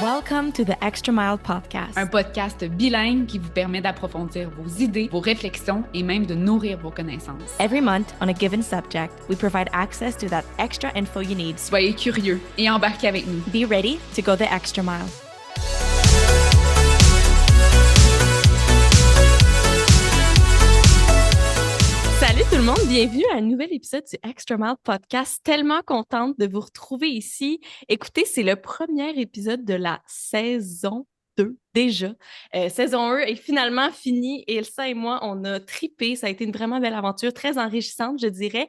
Welcome to the Extra Mile Podcast. Un podcast bilingue qui vous permet d'approfondir vos idées, vos réflexions et même de nourrir vos connaissances. Every month, on a given subject, we provide access to that extra info you need. Soyez curieux et embarquez avec nous. Be ready to go the extra mile. Salut tout le monde, bienvenue à un nouvel épisode du Extra Mile Podcast. Tellement contente de vous retrouver ici. Écoutez, c'est le premier épisode de la saison 2 déjà. Saison 1 est finalement finie et Elsa et moi, on a trippé. Ça a été une vraiment belle aventure, très enrichissante, je dirais.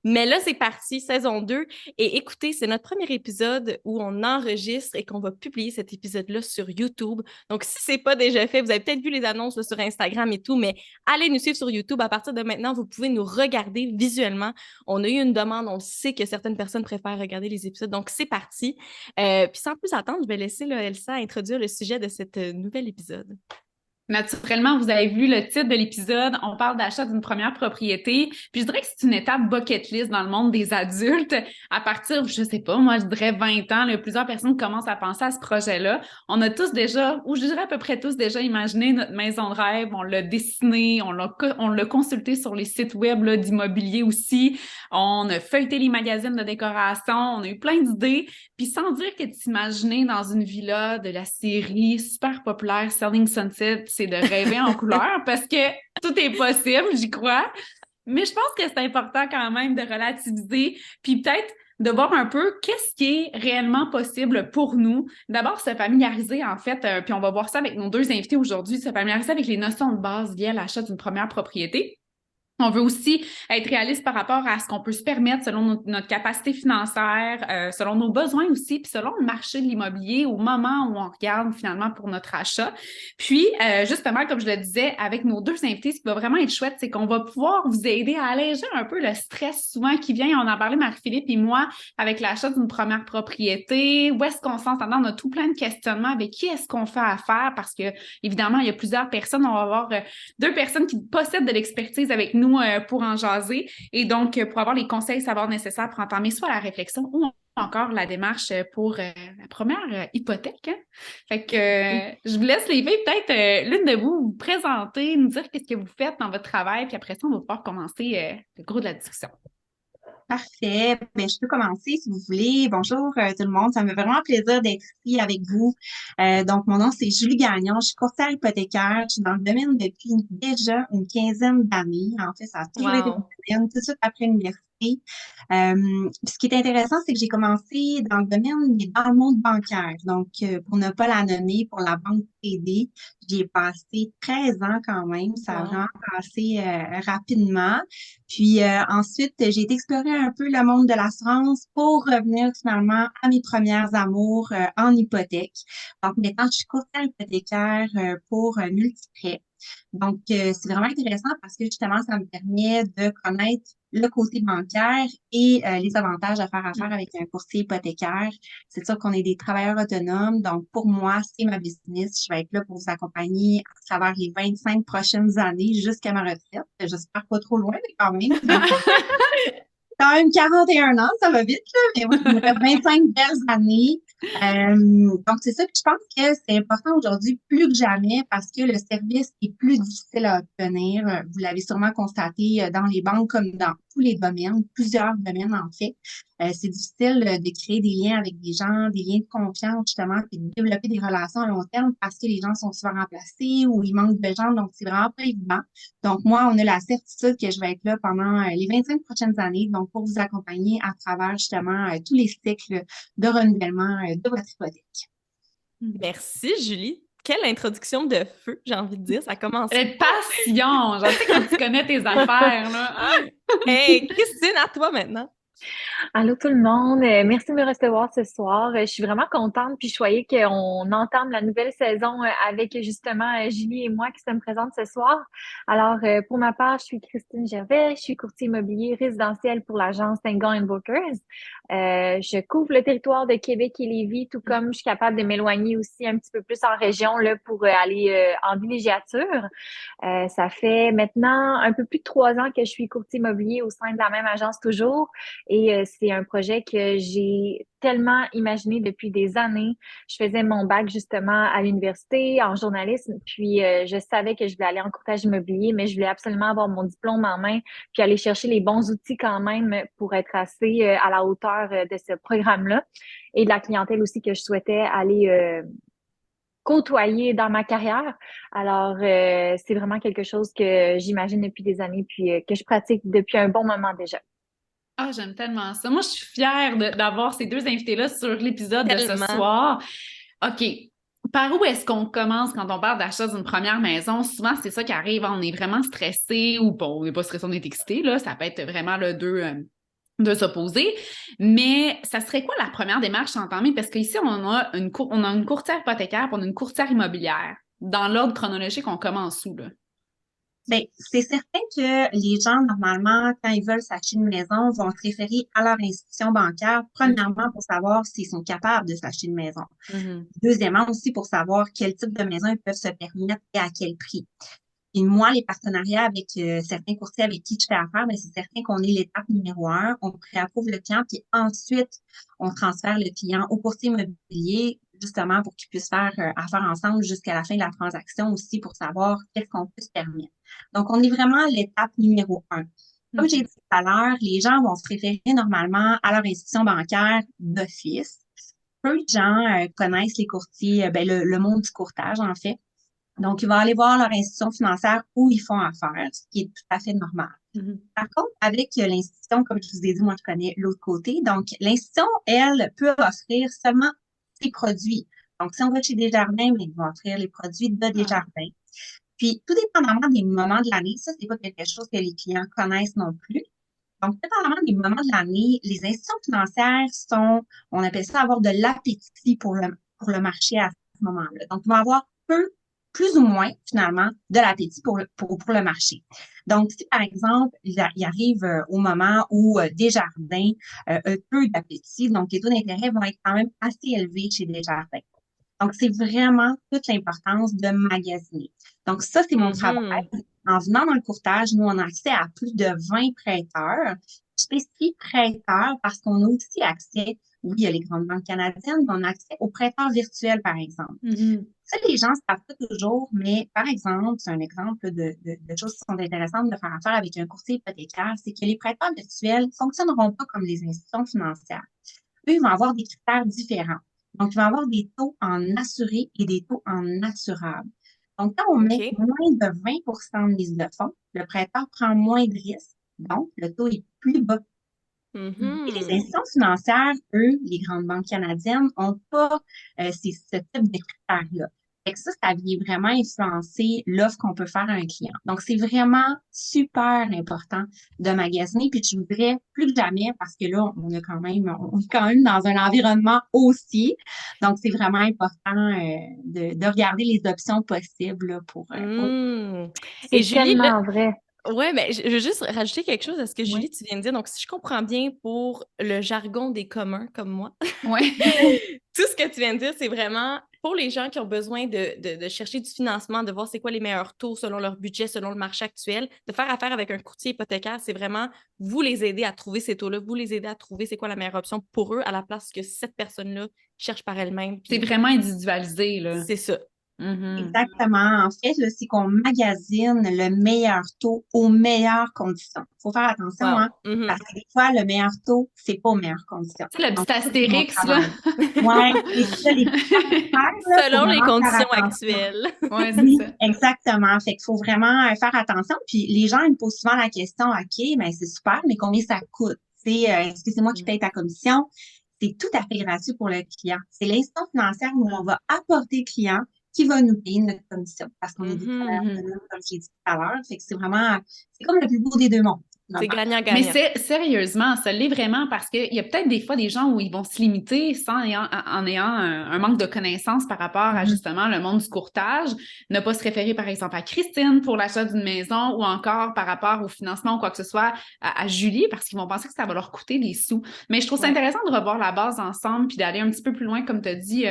Mais là, c'est parti, saison 2. Et écoutez, c'est notre premier épisode où on enregistre et qu'on va publier cet épisode-là sur YouTube. Donc, si c'est pas déjà fait, vous avez peut-être vu les annonces là, sur Instagram et tout, mais allez nous suivre sur YouTube. À partir de maintenant, vous pouvez nous regarder visuellement. On a eu une demande, on sait que certaines personnes préfèrent regarder les épisodes. Donc, c'est parti. Puis sans plus attendre, je vais laisser là, Elsa introduire le sujet de cet nouvel épisode. Naturellement, vous avez vu le titre de l'épisode, on parle d'achat d'une première propriété. Puis je dirais que c'est une étape bucket list dans le monde des adultes. À partir, je sais pas, moi je dirais 20 ans, là, plusieurs personnes commencent à penser à ce projet-là. On a tous déjà, ou je dirais à peu près tous déjà imaginé notre maison de rêve, on l'a dessiné, on l'a consulté sur les sites web là, d'immobilier aussi. On a feuilleté les magazines de décoration, on a eu plein d'idées. Puis sans dire que t'imaginer dans une villa de la série super populaire Selling Sunset, c'est de rêver en couleur parce que tout est possible, j'y crois. Mais je pense que c'est important quand même de relativiser puis peut-être de voir un peu qu'est-ce qui est réellement possible pour nous. D'abord, se familiariser en fait, puis on va voir ça avec nos deux invités aujourd'hui, se familiariser avec les notions de base liées à l'achat d'une première propriété. On veut aussi être réaliste par rapport à ce qu'on peut se permettre selon notre capacité financière, selon nos besoins aussi, puis selon le marché de l'immobilier au moment où on regarde finalement pour notre achat. Puis, justement, comme je le disais, avec nos deux invités, ce qui va vraiment être chouette, c'est qu'on va pouvoir vous aider à alléger un peu le stress souvent qui vient. On en parlait, Marie-Philippe et moi, avec l'achat d'une première propriété. Où est-ce qu'on s'en on a tout plein de questionnements avec qui est-ce qu'on fait affaire parce que, évidemment, il y a plusieurs personnes. On va avoir deux personnes qui possèdent de l'expertise avec nous pour en jaser et donc pour avoir les conseils et savoirs nécessaires pour entamer soit la réflexion ou encore la démarche pour la première hypothèque. Hein? Fait que je vous laisse les filles, peut-être l'une de vous présenter, nous dire qu'est-ce que vous faites dans votre travail, puis après ça, on va pouvoir commencer le gros de la discussion. Parfait. Ben, je peux commencer si vous voulez. Bonjour tout le monde. Ça me fait vraiment plaisir d'être ici avec vous. Donc, mon nom, c'est Julie Gagnon. Je suis courtière hypothécaire. Je suis dans le domaine depuis déjà une quinzaine d'années. En fait, ça a toujours été mon domaine, tout de suite après l'université. Ce qui est intéressant, c'est que j'ai commencé dans le domaine, mais dans le monde bancaire. Donc, pour ne pas la nommer, pour la banque TD, j'y ai passé 13 ans quand même. Ça a vraiment passé rapidement. Puis ensuite, j'ai été explorer un peu le monde de l'assurance pour revenir finalement à mes premières amours en hypothèque. Donc maintenant, je suis courtière hypothécaire pour Multiprêt. Donc, c'est vraiment intéressant parce que justement, ça me permet de connaître le côté bancaire et les avantages à faire affaire avec un courtier hypothécaire. C'est sûr qu'on est des travailleurs autonomes. Donc, pour moi, c'est ma business. Je vais être là pour vous accompagner à travers les 25 prochaines années jusqu'à ma retraite. J'espère pas trop loin, mais quand même. Quand même 41 ans, ça va vite, là, mais oui, il me reste 25 belles années. Donc, c'est ça. Puis je pense que c'est important aujourd'hui plus que jamais parce que le service est plus difficile à obtenir. Vous l'avez sûrement constaté dans les banques comme dans tous les domaines, plusieurs domaines en fait. C'est difficile de créer des liens avec des gens, des liens de confiance justement, puis de développer des relations à long terme parce que les gens sont souvent remplacés ou il manque de gens, donc c'est vraiment pas évident. Donc moi, on a la certitude que je vais être là pendant les 25 prochaines années, donc pour vous accompagner à travers justement tous les cycles de renouvellement de votre hypothèque. Merci Julie. Quelle introduction de feu, j'ai envie de dire. Ça commence. Passion! Je sais quand tu connais tes affaires, là. Hey, Christine, à toi maintenant. Allô tout le monde, merci de me recevoir ce soir. Je suis vraiment contente puis choyée qu'on entame la nouvelle saison avec justement Julie et moi qui sommes présentes ce soir. Alors pour ma part, je suis Christine Gervais, je suis courtier immobilier résidentiel pour l'agence Tingon Brokers. Je couvre le territoire de Québec et Lévis, tout comme je suis capable de m'éloigner aussi un petit peu plus en région là pour aller en villégiature. Ça fait maintenant un peu plus de 3 ans que je suis courtier immobilier au sein de la même agence toujours. Et c'est un projet que j'ai tellement imaginé depuis des années. Je faisais mon bac justement à l'université en journalisme, puis je savais que je voulais aller en courtage immobilier, mais je voulais absolument avoir mon diplôme en main, puis aller chercher les bons outils quand même pour être assez à la hauteur de ce programme-là et de la clientèle aussi que je souhaitais aller côtoyer dans ma carrière. Alors, c'est vraiment quelque chose que j'imagine depuis des années, puis que je pratique depuis un bon moment déjà. Ah, j'aime tellement ça. Moi, je suis fière d'avoir ces deux invités-là sur l'épisode de ce Tellement. soir. OK. Par où est-ce qu'on commence quand on parle d'achat d'une première maison? Souvent, c'est ça qui arrive. On est vraiment stressé ou bon, on n'est pas stressé, on est excité, là. Ça peut être vraiment le deux s'opposer. Mais ça serait quoi la première démarche à entamer? Parce qu'ici, on a une courtière hypothécaire et on a une courtière immobilière. Dans l'ordre chronologique, on commence où, là? Bien, c'est certain que les gens, normalement, quand ils veulent s'acheter une maison, vont se référer à leur institution bancaire, premièrement pour savoir s'ils sont capables de s'acheter une maison. Deuxièmement, aussi pour savoir quel type de maison ils peuvent se permettre et à quel prix. Et moi, les partenariats avec certains courtiers avec qui je fais affaire, ben, c'est certain qu'on est l'étape numéro 1. On préapprouve le client, puis ensuite, on transfère le client au courtier immobilier, justement pour qu'ils puissent faire affaire ensemble jusqu'à la fin de la transaction aussi pour savoir qu'est-ce qu'on peut se permettre. Donc, on est vraiment à l'étape numéro 1. Comme j'ai dit tout à l'heure, les gens vont se référer normalement à leur institution bancaire d'office. Peu de gens connaissent les courtiers, ben, le monde du courtage, en fait. Donc, ils vont aller voir leur institution financière où ils font affaire, ce qui est tout à fait normal. Par contre, avec l'institution, comme je vous ai dit, moi, je connais l'autre côté. Donc, l'institution, elle, peut offrir seulement ses produits. Donc, si on va chez Desjardins, ils vont offrir les produits de Desjardins. Puis, tout dépendamment des moments de l'année, ça, c'est pas quelque chose que les clients connaissent non plus. Donc, dépendamment des moments de l'année, les institutions financières sont, on appelle ça avoir de l'appétit pour le marché à ce moment-là. Donc, ils vont avoir plus ou moins, finalement, de l'appétit pour le marché. Donc, si, par exemple, il arrive au moment où Desjardins a peu d'appétit, donc les taux d'intérêt vont être quand même assez élevés chez Desjardins. Donc, c'est vraiment toute l'importance de magasiner. Donc, ça, c'est mon travail. En venant dans le courtage, nous, on a accès à plus de 20 prêteurs. Je spécifie prêteurs parce qu'on a aussi accès, oui, il y a les grandes banques canadiennes, mais on a accès aux prêteurs virtuels, par exemple. Ça, les gens ne savent pas toujours, mais par exemple, c'est un exemple de choses qui sont intéressantes de faire affaire avec un courtier hypothécaire, c'est que les prêteurs virtuels ne fonctionneront pas comme les institutions financières. Eux, ils vont avoir des critères différents. Donc, ils vont avoir des taux en assuré et des taux en assurable. Donc, quand on met moins de 20 de mise de fonds, le prêteur prend moins de risques. Donc, le taux est plus bas. Et les institutions financières, eux, les grandes banques canadiennes, n'ont pas ce type de critères-là. Fait que ça vient vraiment influencer l'offre qu'on peut faire à un client. Donc, c'est vraiment super important de magasiner. Puis, je voudrais plus que jamais, parce que là, on est quand même dans un environnement aussi. Donc, c'est vraiment important de regarder les options possibles là, pour. C'est tellement vrai. Ouais, mais je veux juste rajouter quelque chose à ce que Julie, tu viens de dire. Donc, si je comprends bien pour le jargon des communs comme moi, tout ce que tu viens de dire, c'est vraiment pour les gens qui ont besoin de chercher du financement, de voir c'est quoi les meilleurs taux selon leur budget, selon le marché actuel, de faire affaire avec un courtier hypothécaire, c'est vraiment vous les aider à trouver ces taux-là, vous les aider à trouver c'est quoi la meilleure option pour eux à la place que cette personne-là cherche par elle-même. C'est vraiment individualisé, là. C'est ça. Exactement. En fait, là, c'est qu'on magasine le meilleur taux aux meilleures conditions. Il faut faire attention, hein, parce que des fois, le meilleur taux, c'est pas aux meilleures conditions. C'est le petit astérix, là. Oui, c'est ça, les petits selon les conditions actuelles. Oui, exactement. Fait qu'il faut vraiment faire attention. Puis les gens, ils me posent souvent la question, OK, ben c'est super, mais combien ça coûte? Est-ce que c'est moi qui paye ta commission? C'est tout à fait gratuit pour le client. C'est l'institution financière où on va apporter le client qui va nous payer notre commission parce qu'on est des salaires autonomes, comme j'ai dit tout à l'heure. Fait que c'est comme le plus beau des deux mondes. C'est gagnant-gagnant. Mais sérieusement, ça l'est vraiment parce qu'il y a peut-être des fois des gens où ils vont se limiter en ayant un manque de connaissances par rapport à justement le monde du courtage, ne pas se référer par exemple à Christine pour l'achat d'une maison ou encore par rapport au financement ou quoi que ce soit à Julie parce qu'ils vont penser que ça va leur coûter des sous. Mais je trouve ça intéressant de revoir la base ensemble puis d'aller un petit peu plus loin comme tu as dit.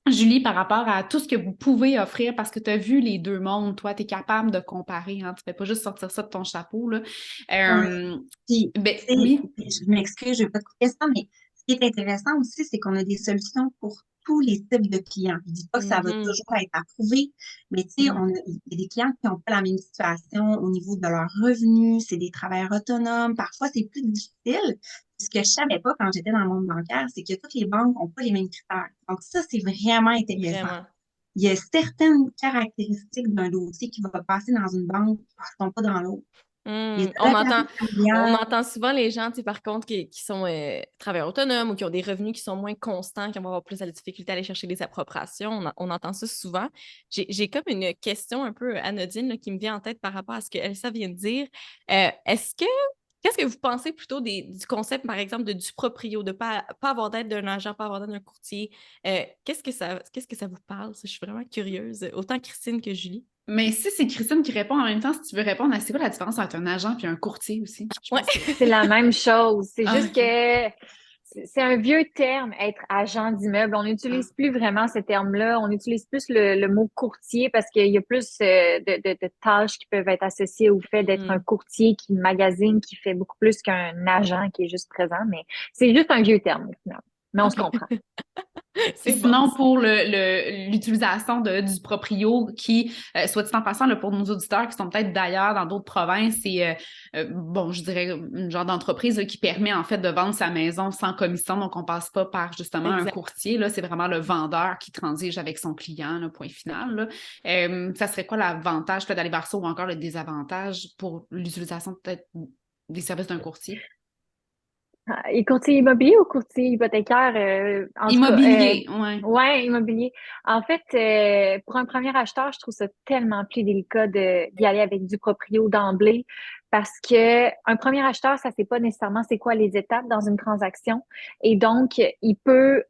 Julie, par rapport à tout ce que vous pouvez offrir, parce que tu as vu les deux mondes, toi, tu es capable de comparer, hein, tu ne fais pas juste sortir ça de ton chapeau, là. Ouais. Euh, Puis, ben tu sais, oui. je m'excuse, je vais pas te couper ça, mais ce qui est intéressant aussi, c'est qu'on a des solutions pour tous les types de clients. Je dis pas que ça va Mhm. toujours être approuvé, mais tu sais, il y a des clients qui n'ont pas la même situation au niveau de leurs revenus, c'est des travailleurs autonomes. Parfois, c'est plus difficile. Ce que je savais pas quand j'étais dans le monde bancaire, c'est que toutes les banques n'ont pas les mêmes critères. Donc, ça, c'est vraiment intéressant. Vraiment. Il y a certaines caractéristiques d'un dossier qui va passer dans une banque qui ne sont pas dans l'autre. Les On entend, allocations on familiales, entend souvent les gens, tu sais, par contre, qui sont travailleurs autonomes ou qui ont des revenus qui sont moins constants, qui vont avoir plus de difficulté à aller chercher des appropriations. On entend ça souvent. J'ai comme une question un peu anodine là, qui me vient en tête par rapport à ce que Elsa vient de dire. Qu'est-ce que vous pensez plutôt du concept, par exemple, du proprio, de pas avoir d'aide d'un agent, pas avoir d'aide d'un courtier? Qu'est-ce que ça vous parle? Ça, je suis vraiment curieuse, autant Christine que Julie. Mais si c'est Christine qui répond en même temps, si tu veux répondre à c'est quoi la différence entre un agent et un courtier aussi? Je Ouais. pense que. C'est la même chose. C'est Ah, juste OK. que c'est un vieux terme, être agent d'immeuble. On Ah. n'utilise plus vraiment ce terme-là. On utilise plus le mot courtier parce qu'il y a plus de tâches qui peuvent être associées au fait d'être un Mhm. courtier qui magasine, qui fait beaucoup plus qu'un agent qui est juste présent. Mais c'est juste un vieux terme, au final. Mais on se OK. comprend. Puis C'est bon. sinon, pour l'utilisation du proprio, qui, soit dit en passant, là, pour nos auditeurs qui sont peut-être d'ailleurs dans d'autres provinces, c'est, bon, je dirais, une genre d'entreprise là, qui permet en fait de vendre sa maison sans commission. Donc, on passe pas par justement un Exact. courtier. Là, c'est vraiment le vendeur qui transige avec son client, là, point final. Là. Ça serait quoi l'avantage peut-être d'aller vers ça ou encore le désavantage pour l'utilisation peut-être des services d'un courtier? Et courtier immobilier ou courtier hypothécaire, en tout cas, Immobilier, ouais. ouais, immobilier. En fait, pour un premier acheteur, je trouve ça tellement plus délicat d'y aller avec du proprio d'emblée parce que un premier acheteur, ça sait pas nécessairement c'est quoi les étapes dans une transaction et donc il peut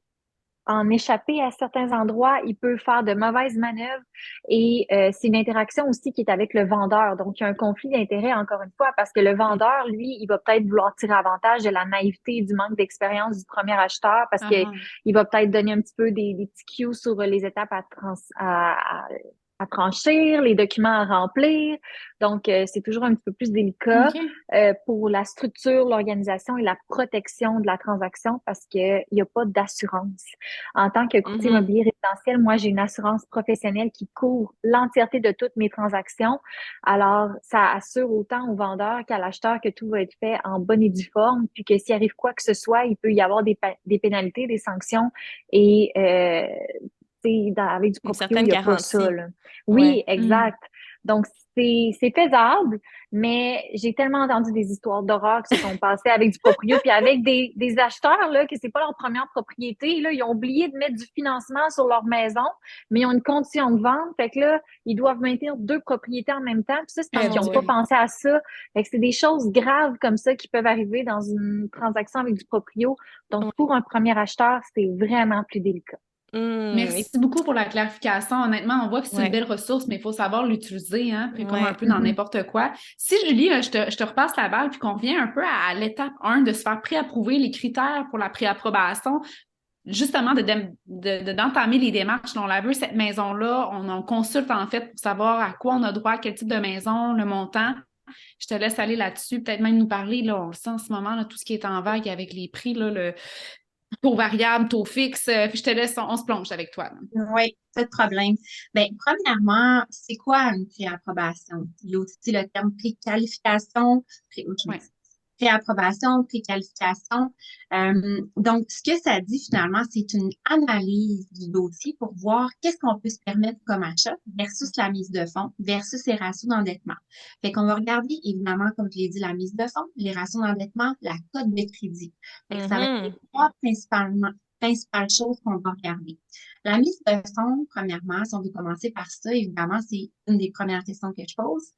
en échapper à certains endroits, il peut faire de mauvaises manœuvres et c'est une interaction aussi qui est avec le vendeur. Donc, il y a un conflit d'intérêts encore une fois parce que le vendeur, lui, il va peut-être vouloir tirer avantage de la naïveté et du manque d'expérience du premier acheteur parce que Ah, il va peut-être donner un petit peu des petits cues sur les étapes à franchir, les documents à remplir. Donc, c'est toujours un petit peu plus ah. délicat OK. pour la structure, l'organisation et la protection de la transaction parce qu'il n'y a pas d'assurance. En tant que courtier Mhm. immobilier résidentiel, moi, j'ai une assurance professionnelle qui couvre l'entièreté de toutes mes transactions. Alors, ça assure autant au vendeur qu'à l'acheteur que tout va être fait en bonne et due forme, puis que s'il arrive quoi que ce soit, il peut y avoir des pénalités, des sanctions et avec du Une proprio, il certaine n'y a pas ça, garantie. là. Ouais. Oui, exact. Donc, c'est faisable, mais j'ai tellement entendu des histoires d'horreur qui se sont passées avec du proprio, puis avec des acheteurs, là, que c'est pas leur première propriété, là, ils ont oublié de mettre du financement sur leur maison, mais ils ont une condition de vente, fait que là, ils doivent maintenir deux propriétés en même temps, puis ça, c'est Eh parce qu'ils mon n'ont Dieu. pas pensé à ça. Fait que c'est des choses graves comme ça qui peuvent arriver dans une transaction avec du proprio. Donc, Ouais. pour un premier acheteur, c'est vraiment plus délicat. Merci beaucoup pour la clarification. Honnêtement, on voit que c'est une Ouais. belle ressource, mais il faut savoir l'utiliser, hein, puis comme un Ouais. peu dans mhm. n'importe quoi. Si Julie, je te repasse la balle, puis qu'on revient un peu à l'étape 1 de se faire préapprouver les critères pour la préapprobation, justement d'entamer les démarches. On la veut, cette maison-là, on consulte en fait pour savoir à quoi on a droit, quel type de maison, le montant. Je te laisse aller là-dessus, peut-être même nous parler, là, on le sent en ce moment, là, tout ce qui est en vague avec les prix, là, le taux variable, taux fixe. Puis je te laisse, on se plonge avec toi. Là. Oui, pas de problème. Bien, premièrement, c'est quoi une préapprobation? Il y a aussi le terme préqualification, Ouais. préapprobation, préqualification. Donc, ce que ça dit finalement, c'est une analyse du dossier pour voir qu'est-ce qu'on peut se permettre comme achat versus la mise de fonds versus les ratios d'endettement. Fait qu'on va regarder, évidemment, comme je l'ai dit, la mise de fonds, les ratios d'endettement, la cote de crédit. Fait que ça va être les Mhm. trois principales choses qu'on va regarder. La mise de fonds, premièrement, si on veut commencer par ça, évidemment, c'est une des premières questions que je pose.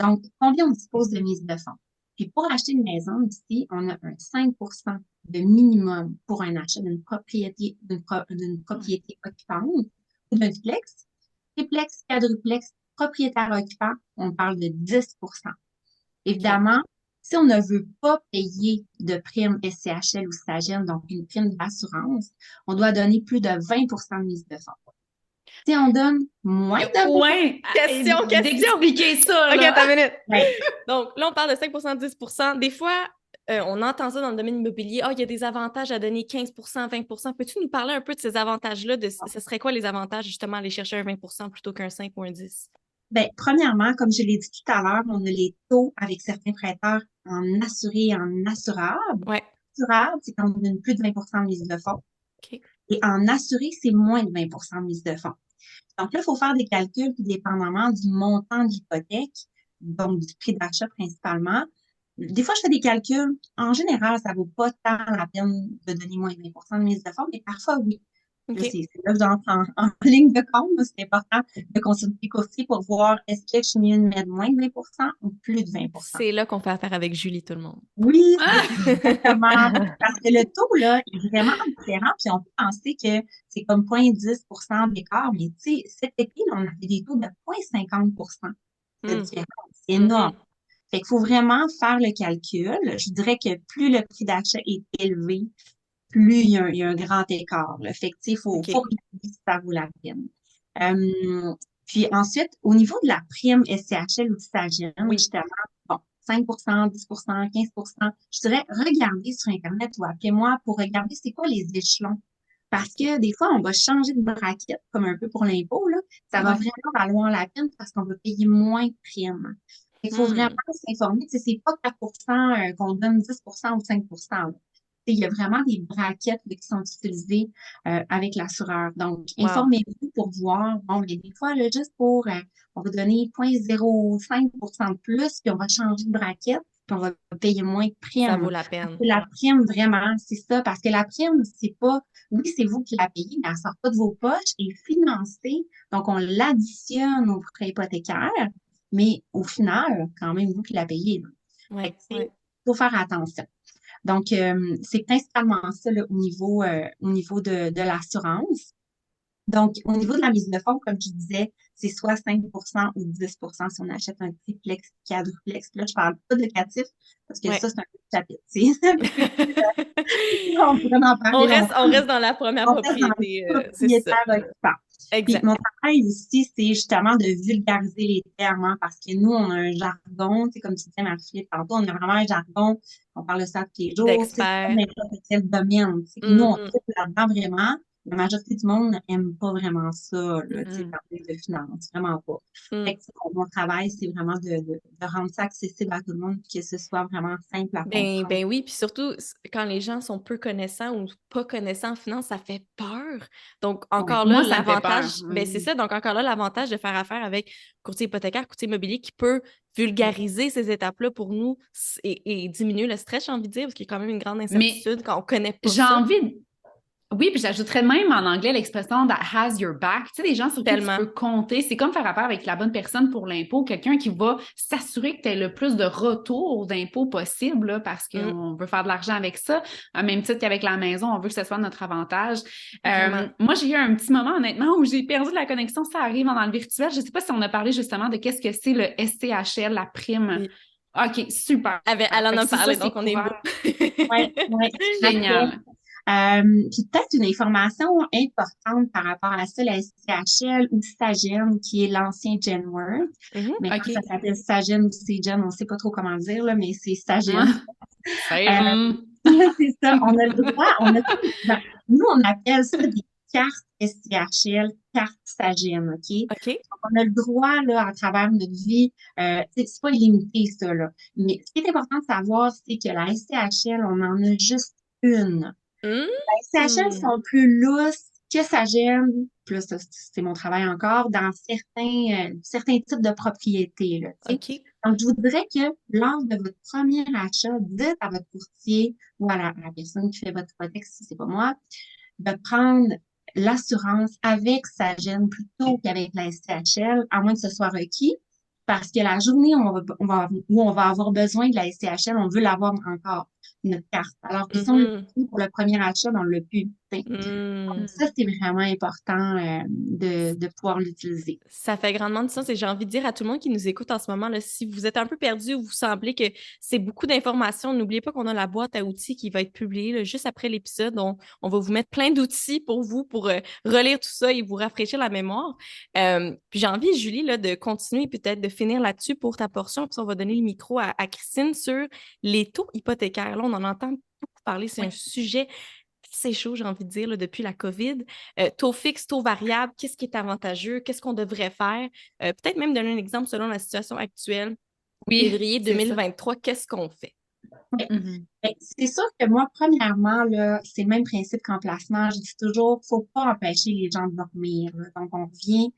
Donc, combien on dispose de mise de fonds? Puis pour acheter une maison ici, on a un 5 de minimum pour un achat d'une propriété occupante ou d'un duplex. Triplex, quadruplex, propriétaire occupant, on parle de 10 OK. Évidemment, Si on ne veut pas payer de prime SCHL ou SAGEN, donc une prime d'assurance, on doit donner plus de 20 de mise de fonds. Si on donne moins de 20 Ouais, Question. d'expliquer ça, OK, là. attends une minute. ouais, Donc, là, on parle de 5 10 Des fois, on entend ça dans le domaine immobilier. Ah, il y a des avantages à donner 15 20 Peux-tu nous parler un peu de ces avantages-là? Ce serait quoi les avantages, justement, à aller chercher un 20 plutôt qu'un 5 ou un 10? ben, premièrement, comme je l'ai dit tout à l'heure, on a les taux avec certains prêteurs en assuré et en assurable. Ouais. Assurable, c'est quand on donne plus de 20 de mise de fonds. OK. Et en assuré, c'est moins de 20 de mise de fonds. Donc là, il faut faire des calculs, puis dépendamment du montant de l'hypothèque, donc du prix d'achat principalement. Des fois, je fais des calculs. En général, ça vaut pas tant la peine de donner moins de 20 de mise de fonds, mais parfois, oui. Là, OK. c'est là que j'entre en ligne de compte. C'est important de consulter les courtiers pour voir est-ce que je suis mieux de mettre moins de 20 ou plus de 20 C'est là qu'on fait affaire avec Julie, tout le monde. Oui, exactement. Parce que le taux, là, est vraiment différent. Puis on peut penser que c'est comme 0,10 d'écart. Mais tu sais, cet été, là, on a fait des taux de 0,50 de Mm. différence. C'est énorme. Mhm. Fait qu'il faut vraiment faire le calcul. Je dirais que plus le prix d'achat est élevé, plus il y a un grand écart, là. Fait que, tu sais, faut OK. regarder si ça vaut la peine. Puis ensuite, au niveau de la prime SCHL ou SAGEN, Oui. justement, bon, 5 10 15 je dirais, regardez sur Internet ou appelez-moi pour regarder c'est quoi les échelons. Parce que des fois, on va changer de braquette, comme un peu pour l'impôt, là. Ça va Ouais. vraiment valoir la peine parce qu'on va payer moins de primes. Il faut vraiment s'informer. Tu sais, c'est pas 4 qu'on donne 10 ou 5 là. Il y a vraiment des braquettes là, qui sont utilisées avec l'assureur. Donc, Wow. informez-vous pour voir. Bon, mais des fois, là, juste pour, on va donner 0,05 de plus, puis on va changer de braquette, puis on va payer moins de prime. Ça vaut la peine. La prime, vraiment, c'est ça. Parce que la prime, c'est pas, oui, c'est vous qui la payez, mais elle sort pas de vos poches et est financée. Donc, on l'additionne au prêt hypothécaire, mais au final, quand même, vous qui la payez. Ouais, Fait que, tu sais, ouais. faut faire attention. Donc, c'est principalement ça là, au niveau de l'assurance. Donc, au niveau de la mise de fonds, comme je disais, c'est soit 5 ou 10 si on achète un triplex, quadruplex. Là, je parle pas de locatif parce que Ouais. ça, c'est un autre chapitre. On pourrait en parler longtemps. On reste dans la première On reste dans propriété. le C'est ça. propriétaire occupant. Puis Exact. mon travail ici, c'est justement de vulgariser les termes, hein, parce que nous, on a un jargon, tu sais, comme tu disais, Marie-Philippe, tantôt, on a vraiment un jargon, on parle de ça tous les jours, c'est D'expert. comme n'importe quel domaine. Tu sais. Puis nous, on Mhm. tripe là-dedans vraiment. La majorité du monde n'aime pas vraiment ça, là, tu sais, Mhm. parler de finances, vraiment pas. Mhm. Fait que, mon travail, c'est vraiment de rendre ça accessible à tout le monde, puis que ce soit vraiment simple à comprendre. Ben oui, puis surtout, quand les gens sont peu connaissants ou pas connaissants en finance, ça fait peur. Donc, encore là, Moi, ça me fait l'avantage, peur. ben c'est ça, donc encore là, l'avantage de faire affaire avec courtier hypothécaire, courtier immobilier qui peut vulgariser ces étapes-là pour nous et diminuer le stress, j'ai envie de dire, parce qu'il y a quand même une grande Mais incertitude quand on connaît pas j'ai ça. envie. Oui, puis j'ajouterais même en anglais l'expression that has your back. Tu sais, des gens sur qui Tellement. tu peux compter. C'est comme faire affaire avec la bonne personne pour l'impôt, quelqu'un qui va s'assurer que tu aies le plus de retour d'impôt possible, là, parce qu'on veut faire de l'argent avec ça. À même titre qu'avec la maison, on veut que ce soit notre avantage. Vraiment. Moi, j'ai eu un petit moment, honnêtement, où j'ai perdu la connexion. Ça arrive dans le virtuel. Je ne sais pas si on a parlé justement de qu'est-ce que c'est le SCHL, la prime. Oui. OK, super. Elle en a Fait que parlé, ça, donc on est couvert. Ouais, ouais. Génial. Puis peut-être une information importante par rapport à ça, la SCHL ou SAGEN, qui est l'ancien Genworth. Mhm. Mais OK. ça s'appelle SAGEN ou CGEN, on ne sait pas trop comment dire, là, mais c'est SAGEN. C'est ça, on a le droit, nous, on appelle ça des cartes SCHL, cartes SAGEN, OK? OK. Donc, on a le droit, là, à travers notre vie, c'est pas illimité, ça, là. Mais ce qui est important de savoir, c'est que la SCHL, on en a juste une. Les SCHL sont plus lousses que SAGEN, plus c'est mon travail encore, dans certains types de propriétés, là, tu sais. OK. Donc, je vous dirais que lors de votre premier achat, dites à votre courtier ou à la personne qui fait votre hypothèque, si c'est pas moi, de prendre l'assurance avec SAGEN plutôt qu'avec la SCHL, à moins que ce soit requis, parce que la journée où on va avoir besoin de la SCHL, on veut l'avoir encore, notre carte. Alors que si on l'a pris pour le premier achat, ben, on l'a plus. sais. Hmm. Donc, ça, c'est vraiment important de pouvoir l'utiliser. Ça fait grandement du sens et j'ai envie de dire à tout le monde qui nous écoute en ce moment, là, si vous êtes un peu perdu ou vous semblez que c'est beaucoup d'informations, n'oubliez pas qu'on a la boîte à outils qui va être publiée là, juste après l'épisode. On va vous mettre plein d'outils pour vous, pour relire tout ça et vous rafraîchir la mémoire. Puis j'ai envie, Julie, là, de continuer peut-être de finir là-dessus pour ta portion. Puis on va donner le micro à Christine sur les taux hypothécaires. Là, on en entend beaucoup parler. C'est un sujet c'est chaud, j'ai envie de dire, là, depuis la COVID. Taux fixe, taux variable, qu'est-ce qui est avantageux? Qu'est-ce qu'on devrait faire? Peut-être même donner un exemple selon la situation actuelle. Oui, Février c'est ça. 2023, qu'est-ce qu'on fait? Mhm. Ben, c'est sûr que moi, premièrement, là, c'est le même principe qu'en placement. Je dis toujours, faut pas empêcher les gens de dormir, là. Donc, on revient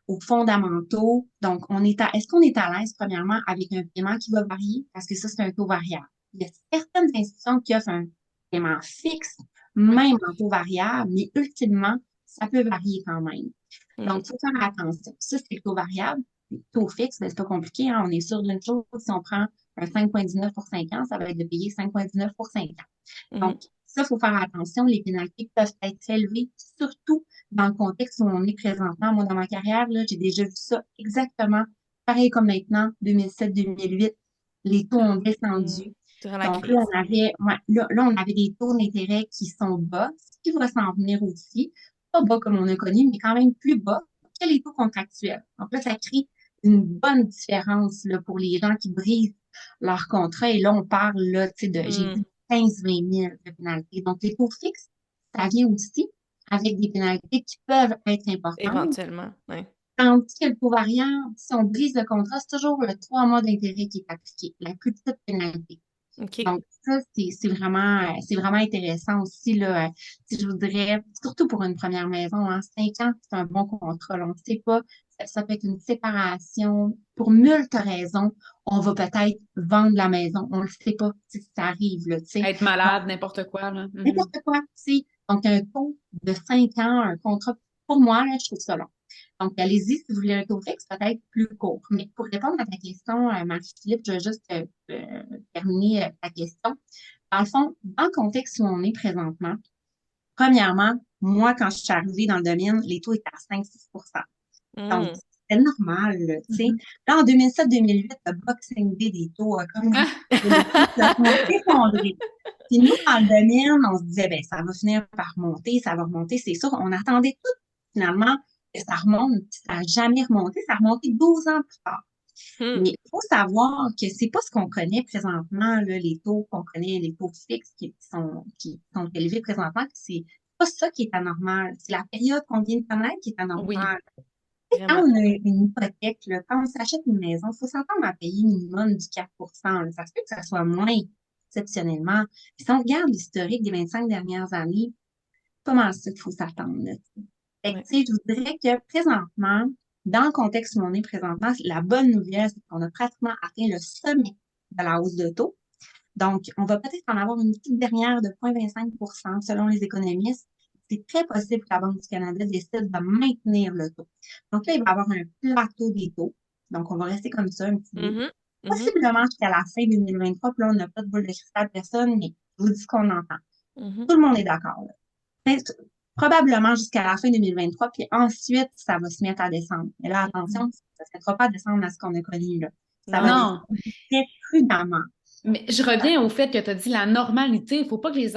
aux fondamentaux. Donc, est-ce qu'on est à l'aise, premièrement, avec un paiement qui va varier? Parce que ça, c'est un taux variable. Il y a certaines institutions qui offrent un paiement fixe, même en taux variable, mais ultimement, ça peut varier quand même. Donc, il faut faire attention. Ça, c'est le taux variable. Le taux fixe, ben, c'est pas compliqué, hein. On est sûr d'une chose. Si on prend un 5,19 pour 5 ans, ça va être de payer 5,19 pour 5 ans. Donc, ça, il faut faire attention. Les pénalités peuvent être élevées, surtout dans le contexte où on est présentement. Moi, dans ma carrière, là, j'ai déjà vu ça exactement pareil comme maintenant, 2007-2008. Les taux ont descendu. Durant la Donc, crise. là, on avait des taux d'intérêt qui sont bas, ce qui va s'en venir aussi. Pas bas comme on a connu, mais quand même plus bas que les taux contractuels. Donc là, ça crée une bonne différence là, pour les gens qui brisent leur contrat. Et là, on parle là, tu sais, j'ai vu 15-20 000 de pénalités. Donc, les taux fixes, ça vient aussi avec des pénalités qui peuvent être importantes. Éventuellement, oui. Tandis que le taux variable, si on brise le contrat, c'est toujours le 3 mois d'intérêt qui est appliqué, la plus petite pénalité. OK. Donc, ça, c'est vraiment intéressant aussi, là. Si je voudrais, surtout pour une première maison, hein, 5 ans, c'est un bon contrat, là. On ne sait pas, ça peut être une séparation. Pour multes raisons, on va peut-être vendre la maison. On ne le sait pas si ça arrive, là, tu sais. Être malade, n'importe quoi, là. Mhm. N'importe quoi, tu sais. Donc, un taux de 5 ans, un contrat, pour moi, là, je trouve ça long. Donc, allez-y si vous voulez un taux fixe, peut-être plus court. Mais pour répondre à ta question, Marie-Philippe, je vais juste terminer ta question. Dans le fond, dans le contexte où on est présentement, premièrement, moi, quand je suis arrivée dans le domaine, les taux étaient à 5-6 Donc, c'est normal, là, tu sais. Là, en 2007-2008, le Boxing Day des taux a comme ça s'est effondré. Puis nous, dans le domaine, on se disait, ben, ça va finir par monter, ça va remonter, c'est sûr. On attendait tout, finalement, que ça remonte, puis ça n'a jamais remonté. Ça a remonté 12 ans plus tard. Mais il faut savoir que c'est pas ce qu'on connaît présentement, là, les taux qu'on connaît, les taux fixes qui sont élevés présentement, c'est pas ça qui est anormal. C'est la période qu'on vient de connaître qui est anormale. Quand on a une hypothèque, là, quand on s'achète une maison, il faut s'entendre à payer minimum du 4 là. Ça se peut que ça soit moins exceptionnellement. Puis si on regarde l'historique des 25 dernières années, pas mal ça qu'il faut s'attendre, là. Fait que, tu sais, je vous dirais que présentement, dans le contexte où on est présentement, la bonne nouvelle, c'est qu'on a pratiquement atteint le sommet de la hausse de taux. Donc, on va peut-être en avoir une petite dernière de 0,25 selon les économistes. C'est très possible que la Banque du Canada décide de maintenir le taux. Donc là, il va y avoir un plateau des taux. Donc, on va rester comme ça un petit bout. Possiblement jusqu'à la fin 2023. Puis là, on n'a pas de boule de cristal personne, mais je vous dis ce qu'on entend. Tout le monde est d'accord, là. Probablement jusqu'à la fin 2023, puis ensuite, ça va se mettre à descendre. Mais là, attention, ça ne se mettra pas à descendre à ce qu'on a connu, là. Ça va descendre très prudemment. Mais je reviens au fait que tu as dit la normalité. Il ne faut pas que les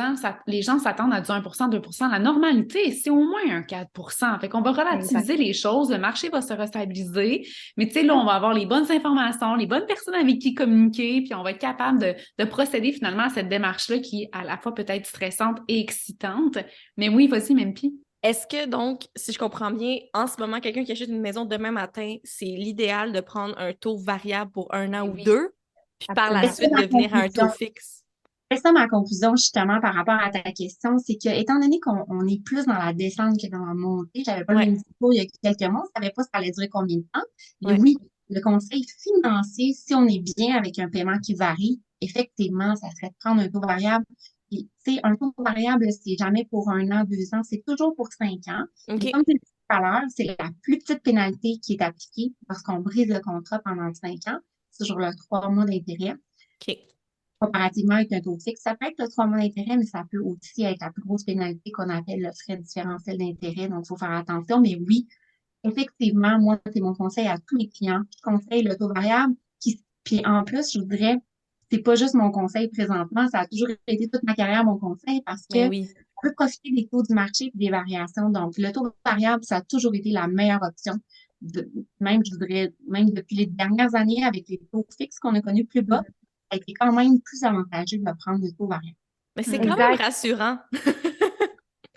gens s'attendent à du 1 2 La normalité, c'est au moins un 4 Fait qu'on va relativiser les choses. Le marché va se restabiliser. Mais tu sais, là, on va avoir les bonnes informations, les bonnes personnes avec qui communiquer, puis on va être capable de procéder finalement à cette démarche-là qui est à la fois peut-être stressante et excitante. Mais oui, vas-y, Mempi. Est-ce que donc, si je comprends bien, en ce moment, quelqu'un qui achète une maison demain matin, c'est l'idéal de prendre un taux variable pour 1 an ou 2? Puis par la suite, de venir à un taux fixe. C'est ça ma conclusion, justement, par rapport à ta question, c'est que, étant donné qu'on est plus dans la descente que dans la montée, j'avais pas le même discours il y a quelques mois, je savais pas ça allait durer combien de temps. Mais oui, le conseil financier, si on est bien avec un paiement qui varie, effectivement, ça serait de prendre un taux variable. Tu sais, un taux variable, c'est jamais pour 1 an, 2 ans, c'est toujours pour 5 ans. Et comme je l'ai dit tout à l'heure, c'est la plus petite pénalité qui est appliquée lorsqu'on brise le contrat pendant 5 ans. C'est toujours le 3 mois d'intérêt. comparativement avec un taux fixe. Ça peut être le 3 mois d'intérêt, mais ça peut aussi être la plus grosse pénalité qu'on appelle le frais différentiel d'intérêt. Donc, il faut faire attention. Mais oui, effectivement, moi, c'est mon conseil à tous les clients. Je conseille le taux variable. Puis en plus, je voudrais, c'est pas juste mon conseil présentement, ça a toujours été toute ma carrière mon conseil parce Mais que oui. on peut profiter des taux du marché et des variations. Donc, le taux variable, ça a toujours été la meilleure option. Même, je voudrais, même depuis les dernières années, avec les taux fixes qu'on a connus plus bas, ça a été quand même plus avantageux de prendre le taux variable. Mais c'est quand même rassurant.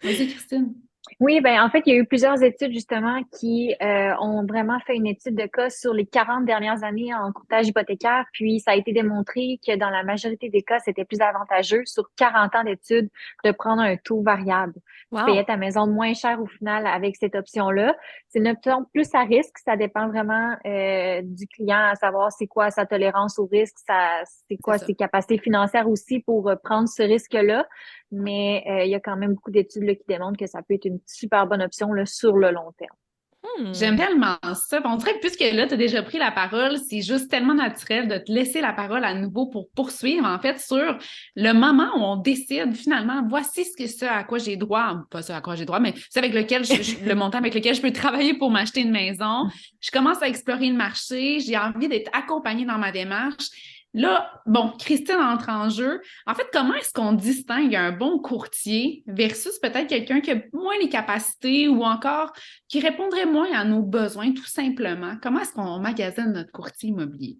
Vas-y, Christine. Oui, ben en fait, il y a eu plusieurs études justement qui ont vraiment fait une étude de cas sur les 40 dernières années en courtage hypothécaire, puis ça a été démontré que dans la majorité des cas, c'était plus avantageux sur 40 ans d'études de prendre un taux variable. Tu payais ta maison moins cher au final avec cette option-là. C'est une option plus à risque, ça dépend vraiment du client à savoir c'est quoi sa tolérance au risque, c'est quoi ses capacités financières aussi pour prendre ce risque-là. Mais il y a quand même beaucoup d'études là, qui démontrent que ça peut être une super bonne option là, sur le long terme. J'aime tellement ça. On dirait que puisque là, tu as déjà pris la parole, c'est juste tellement naturel de te laisser la parole à nouveau pour poursuivre, en fait, sur le moment où on décide finalement, voici ce à quoi j'ai droit, pas ce à quoi j'ai droit, mais c'est avec lequel le montant avec lequel je peux travailler pour m'acheter une maison. Je commence à explorer le marché, j'ai envie d'être accompagnée dans ma démarche. Là, bon, Christine entre en jeu. En fait, comment est-ce qu'on distingue un bon courtier versus peut-être quelqu'un qui a moins les capacités ou encore qui répondrait moins à nos besoins, tout simplement? Comment est-ce qu'on magasine notre courtier immobilier?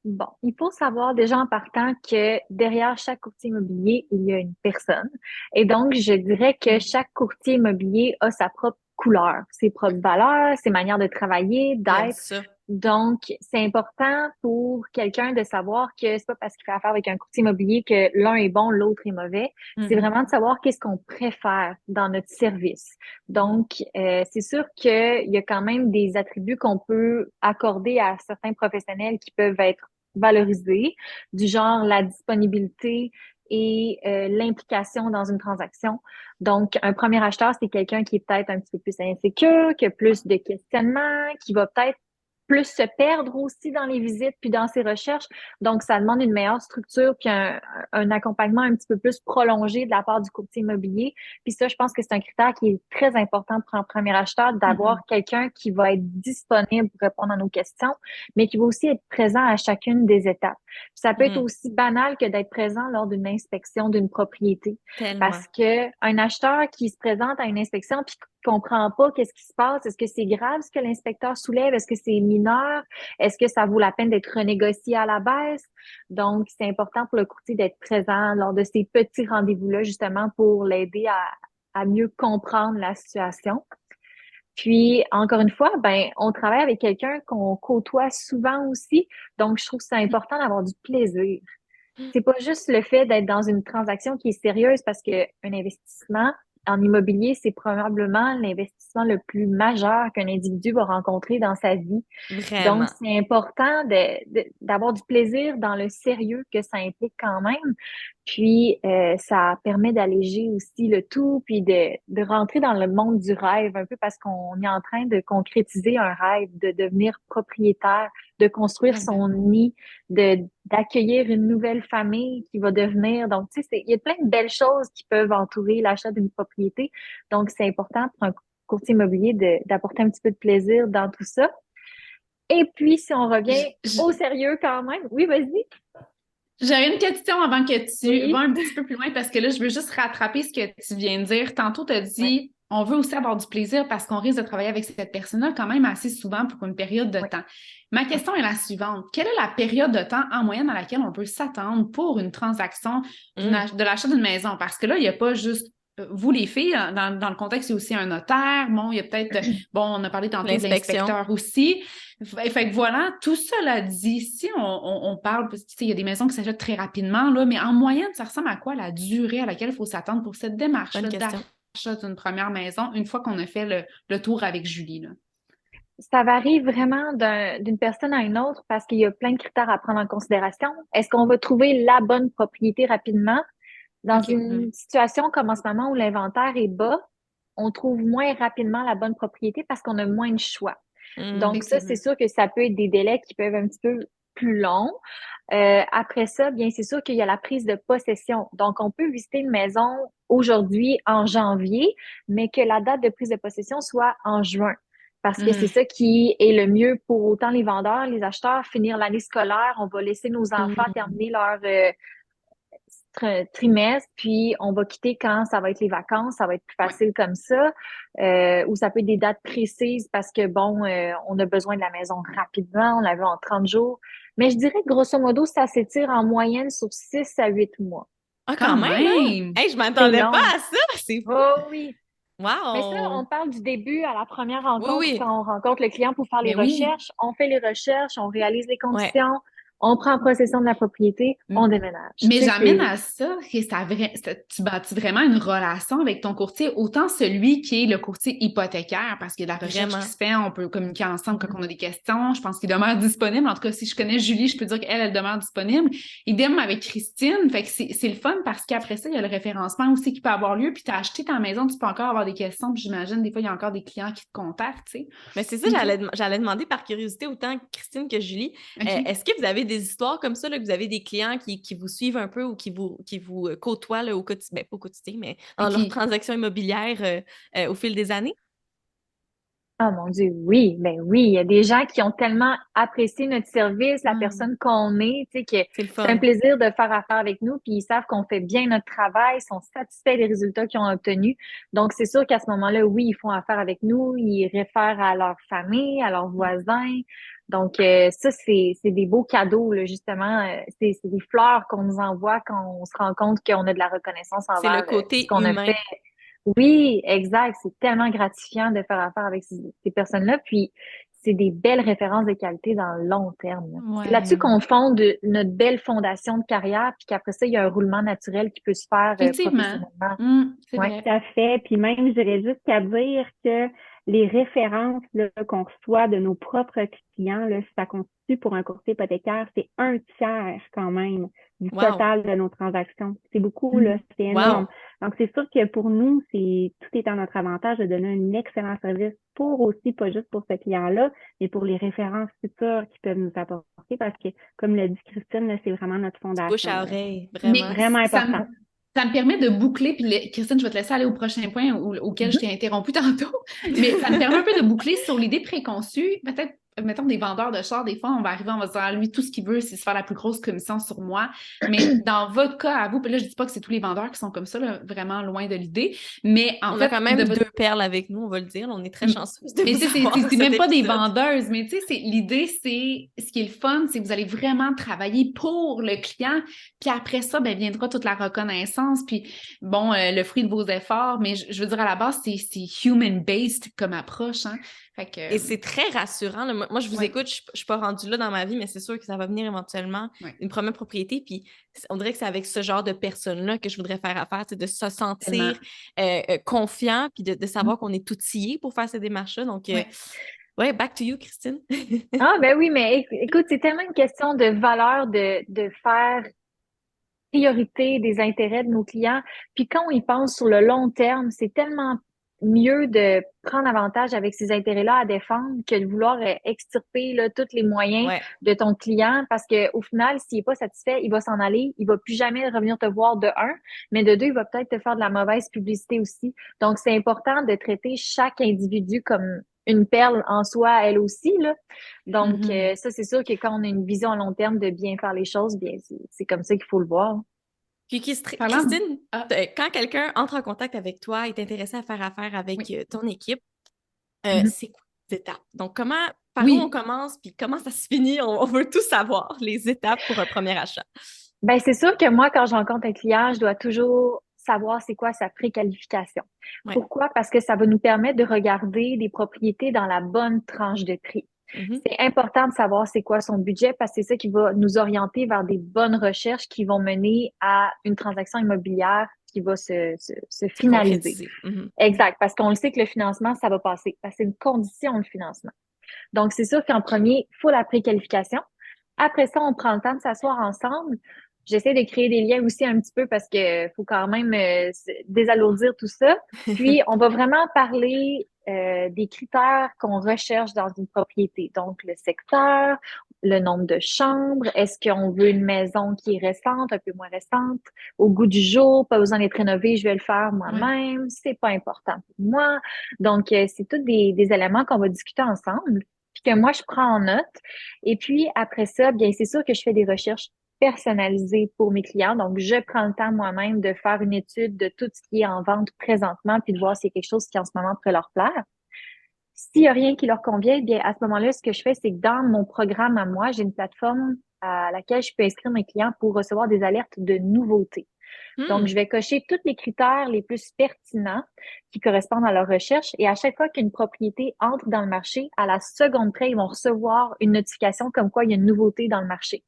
Bon, il faut savoir déjà en partant que derrière chaque courtier immobilier, il y a une personne. Et donc, je dirais que chaque courtier immobilier a sa propre couleur, ses propres valeurs, ses manières de travailler, d'être. Donc, c'est important pour quelqu'un de savoir que c'est pas parce qu'il fait affaire avec un courtier immobilier que l'un est bon, l'autre est mauvais. C'est vraiment de savoir qu'est-ce qu'on préfère dans notre service. Donc, c'est sûr qu'il y a quand même des attributs qu'on peut accorder à certains professionnels qui peuvent être valorisés, du genre la disponibilité et l'implication dans une transaction. Donc, un premier acheteur, c'est quelqu'un qui est peut-être un petit peu plus insécure, qui a plus de questionnements, qui va peut-être plus se perdre aussi dans les visites puis dans ses recherches. Donc, ça demande une meilleure structure puis un accompagnement un petit peu plus prolongé de la part du courtier immobilier. Puis ça, je pense que c'est un critère qui est très important pour un premier acheteur, d'avoir quelqu'un qui va être disponible pour répondre à nos questions, mais qui va aussi être présent à chacune des étapes. Puis ça peut être aussi banal que d'être présent lors d'une inspection d'une propriété. Parce que un acheteur qui se présente à une inspection puis comprend pas qu'est-ce qui se passe. Est-ce que c'est grave ce que l'inspecteur soulève? Est-ce que c'est mineur? Est-ce que ça vaut la peine d'être renégocié à la baisse? Donc, c'est important pour le courtier d'être présent lors de ces petits rendez-vous-là, justement, pour l'aider à mieux comprendre la situation. Puis, encore une fois, ben, on travaille avec quelqu'un qu'on côtoie souvent aussi. Donc, je trouve que c'est important d'avoir du plaisir. C'est pas juste le fait d'être dans une transaction qui est sérieuse parce que un investissement en immobilier, c'est probablement l'investissement le plus majeur qu'un individu va rencontrer dans sa vie. Vraiment. Donc, c'est important d'avoir du plaisir dans le sérieux que ça implique quand même. Puis, ça permet d'alléger aussi le tout, puis de rentrer dans le monde du rêve un peu parce qu'on est en train de concrétiser un rêve, de devenir propriétaire, de construire son nid, d'accueillir une nouvelle famille qui va devenir. Donc, tu sais, il y a plein de belles choses qui peuvent entourer l'achat d'une propriété. Donc, c'est important pour un courtier immobilier d'apporter un petit peu de plaisir dans tout ça. Et puis, si on revient au sérieux quand même, oui, vas-y. J'aurais une question avant que tu vas un petit peu plus loin parce que là, je veux juste rattraper ce que tu viens de dire. Tantôt, tu as dit, on veut aussi avoir du plaisir parce qu'on risque de travailler avec cette personne-là quand même assez souvent pour une période de temps. Ma question est la suivante. Quelle est la période de temps en moyenne à laquelle on peut s'attendre pour une transaction de l'achat d'une maison? Parce que là, il n'y a pas juste vous, les filles, dans le contexte, il y a aussi un notaire. Bon, il y a peut-être, on a parlé tantôt de l'inspecteur aussi. Fait que voilà, tout cela dit, si on parle, parce que, tu sais, il y a des maisons qui s'achètent très rapidement, là, mais en moyenne, ça ressemble à quoi la durée à laquelle il faut s'attendre pour cette démarche-là d'achat d'une première maison une fois qu'on a fait le tour avec Julie, là? Ça varie vraiment d'une personne à une autre parce qu'il y a plein de critères à prendre en considération. Est-ce qu'on va trouver la bonne propriété rapidement? Dans une situation comme en ce moment où l'inventaire est bas, on trouve moins rapidement la bonne propriété parce qu'on a moins de choix. Donc ça, c'est sûr que ça peut être des délais qui peuvent un petit peu plus longs. Après ça, bien, c'est sûr qu'il y a la prise de possession. Donc, on peut visiter une maison aujourd'hui en janvier, mais que la date de prise de possession soit en juin. Parce que c'est Hmm. ça qui est le mieux pour autant les vendeurs, les acheteurs, finir l'année scolaire. On va laisser nos enfants Mhm. terminer leur trimestre, puis on va quitter quand ça va être les vacances, ça va être plus Ouais. facile comme ça, ou ça peut être des dates précises parce que, bon, on a besoin de la maison rapidement, on la veut en 30 jours. Mais je dirais que grosso modo, ça s'étire en moyenne sur 6 à 8 mois. Ah, Quand quand même, hein? même! Hey, je C'est m'attendais pas long. à ça! C'est fou! Oh oui. Mais ça, on Wow! parle du début à la première Oui, rencontre, oui. quand on rencontre le client pour faire les Mais oui! recherches. On fait les recherches, on réalise les Ouais. conditions, on prend possession de la propriété, on déménage. Mais Tu sais, j'amène à ça que tu bâtis vraiment une relation avec ton courtier, autant celui qui est le courtier hypothécaire, parce qu'il y a de la recherche qui Vraiment. se fait, on peut communiquer ensemble quand on a des questions. Je pense qu'il demeure disponible. En tout cas, si je connais Julie, je peux dire qu'elle, elle demeure disponible. Idem avec Christine. Fait que c'est le fun parce qu'après ça, il y a le référencement aussi qui peut avoir lieu. Puis tu as acheté ta maison, tu peux encore avoir des questions. Puis j'imagine, des fois, il y a encore des clients qui te contactent, tu sais. Mais c'est ça, OK. j'allais demander par curiosité autant Christine que Julie. OK. Est-ce que vous avez des histoires comme ça, là, que vous avez des clients qui vous suivent un peu ou qui vous côtoient là, au quotidien, ben, pas au quotidien, mais dans leurs OK. transactions immobilières au fil des années? Oh mon Dieu, oui, ben oui, il y a des gens qui ont tellement apprécié notre service, la Hmm. personne qu'on est, tu sais, que C'est le c'est un fun. plaisir de faire affaire avec nous, puis ils savent qu'on fait bien notre travail, sont satisfaits des résultats qu'ils ont obtenus. Donc, c'est sûr qu'à ce moment-là, oui, ils font affaire avec nous, ils réfèrent à leur famille, à leurs voisins. Donc, ça, c'est des beaux cadeaux, là, justement. C'est des fleurs qu'on nous envoie quand on se rend compte qu'on a de la reconnaissance C'est le envers ce côté qu'on a humain. fait. Oui, exact. C'est tellement gratifiant de faire affaire avec ces personnes-là. Puis, c'est des belles références de qualité dans le long terme, là. C'est là-dessus Ouais. qu'on fonde notre belle fondation de carrière, puis qu'après ça, il y a un roulement naturel qui peut se faire Effectivement. professionnellement. C'est Ouais. vrai. Tout à fait. Puis même, je dirais jusqu'à dire que les références là, qu'on reçoit de nos propres clients, là, ça constitue pour un courtier hypothécaire, c'est un tiers quand même du Wow. total de nos transactions. C'est beaucoup, là, Mhm. c'est énorme. Wow. Donc, c'est sûr que pour nous, tout est à notre avantage de donner un excellent service pour aussi, pas juste pour ce client-là, mais pour les références futures qui peuvent nous apporter parce que, comme l'a dit Christine, là, c'est vraiment notre Du bouche fondation, à là. oreille, Mais vraiment. Vraiment ça important. me, ça me permet de boucler, puis Christine, je vais te laisser aller au prochain point auquel je Mhm. t'ai interrompu tantôt, mais ça me permet un peu de boucler sur l'idée préconçue. Peut-être, mettons, des vendeurs de chars, des fois, on va arriver, on va se dire, ah, lui, tout ce qu'il veut, c'est se faire la plus grosse commission sur moi. Mais dans votre cas, à vous, puis là, je dis pas que c'est tous les vendeurs qui sont comme ça, là, vraiment loin de l'idée, mais en On a quand fait, de même votre deux perles avec nous, on va le dire. On est très chanceuses de mais vous tu sais, avoir dans c'est cet même pas des épisode. vendeuses, mais tu sais, l'idée, c'est, ce qui est le fun, c'est que vous allez vraiment travailler pour le client, puis après ça, ben, viendra toute la reconnaissance, puis bon, le fruit de vos efforts, mais je veux dire, à la base, c'est human-based comme approche, hein. Fait Et que, c'est très rassurant, là. Moi, je vous ouais, écoute, je suis pas rendue là dans ma vie, mais c'est sûr que ça va venir éventuellement ouais, une première propriété. Puis on dirait que c'est avec ce genre de personnes-là que je voudrais faire affaire, c'est de se tellement. sentir confiant, puis de savoir qu'on est outillé pour faire ces démarches-là. Donc, Ouais. ouais, back to you, Christine. Ah, ben oui, mais écoute, c'est tellement une question de valeur de faire priorité des intérêts de nos clients. Puis quand on y pense sur le long terme, c'est tellement mieux de prendre avantage avec ces intérêts-là à défendre que de vouloir extirper là, tous les moyens Ouais. de ton client parce que au final, s'il n'est pas satisfait, il va s'en aller, il va plus jamais revenir te voir de un, mais de deux, il va peut-être te faire de la mauvaise publicité aussi. Donc, c'est important de traiter chaque individu comme une perle en soi, elle aussi, là. Donc, Mhm. ça, c'est sûr que quand on a une vision à long terme de bien faire les choses, bien, c'est comme ça qu'il faut le voir. Puis Parlant, Christine, ah, quand quelqu'un entre en contact avec toi, est intéressé à faire affaire avec oui, ton équipe, Mhm. c'est quoi les étapes? Donc, par où on oui. commence, puis comment ça se finit? On veut tout savoir, les étapes pour un premier achat. Ben, c'est sûr que moi, quand je rencontre un client, je dois toujours savoir c'est quoi sa préqualification. Ouais. Pourquoi? Parce que ça va nous permettre de regarder des propriétés dans la bonne tranche de prix. Mhm. C'est important de savoir c'est quoi son budget parce que c'est ça qui va nous orienter vers des bonnes recherches qui vont mener à une transaction immobilière qui va se C'est finaliser. concrétisé. Mhm. Exact, parce qu'on le sait que le financement, ça va passer. Parce que c'est une condition, le financement. Donc, c'est sûr qu'en premier, il faut la préqualification. Après ça, on prend le temps de s'asseoir ensemble. J'essaie de créer des liens aussi un petit peu parce que faut quand même désalourdir tout ça. Puis, on va vraiment parler des critères qu'on recherche dans une propriété. Donc, le secteur, le nombre de chambres, est-ce qu'on veut une maison qui est récente, un peu moins récente, au goût du jour, pas besoin d'être rénovée, je vais le faire Ouais. moi-même, c'est pas important pour moi. Donc, c'est tous des éléments qu'on va discuter ensemble, puis que moi, je prends en note. Et puis, après ça, bien, c'est sûr que je fais des recherches personnalisées pour mes clients. Donc, je prends le temps moi-même de faire une étude de tout ce qui est en vente présentement, puis de voir s'il y a quelque chose qui, en ce moment, pourrait leur plaire. S'il y a rien qui leur convient, bien, à ce moment-là, ce que je fais, c'est que dans mon programme à moi, j'ai une plateforme à laquelle je peux inscrire mes clients pour recevoir des alertes de nouveautés. Donc, je vais cocher tous les critères les plus pertinents qui correspondent à leur recherche. Et à chaque fois qu'une propriété entre dans le marché, à la seconde près, ils vont recevoir une notification comme quoi il y a une nouveauté dans le marché.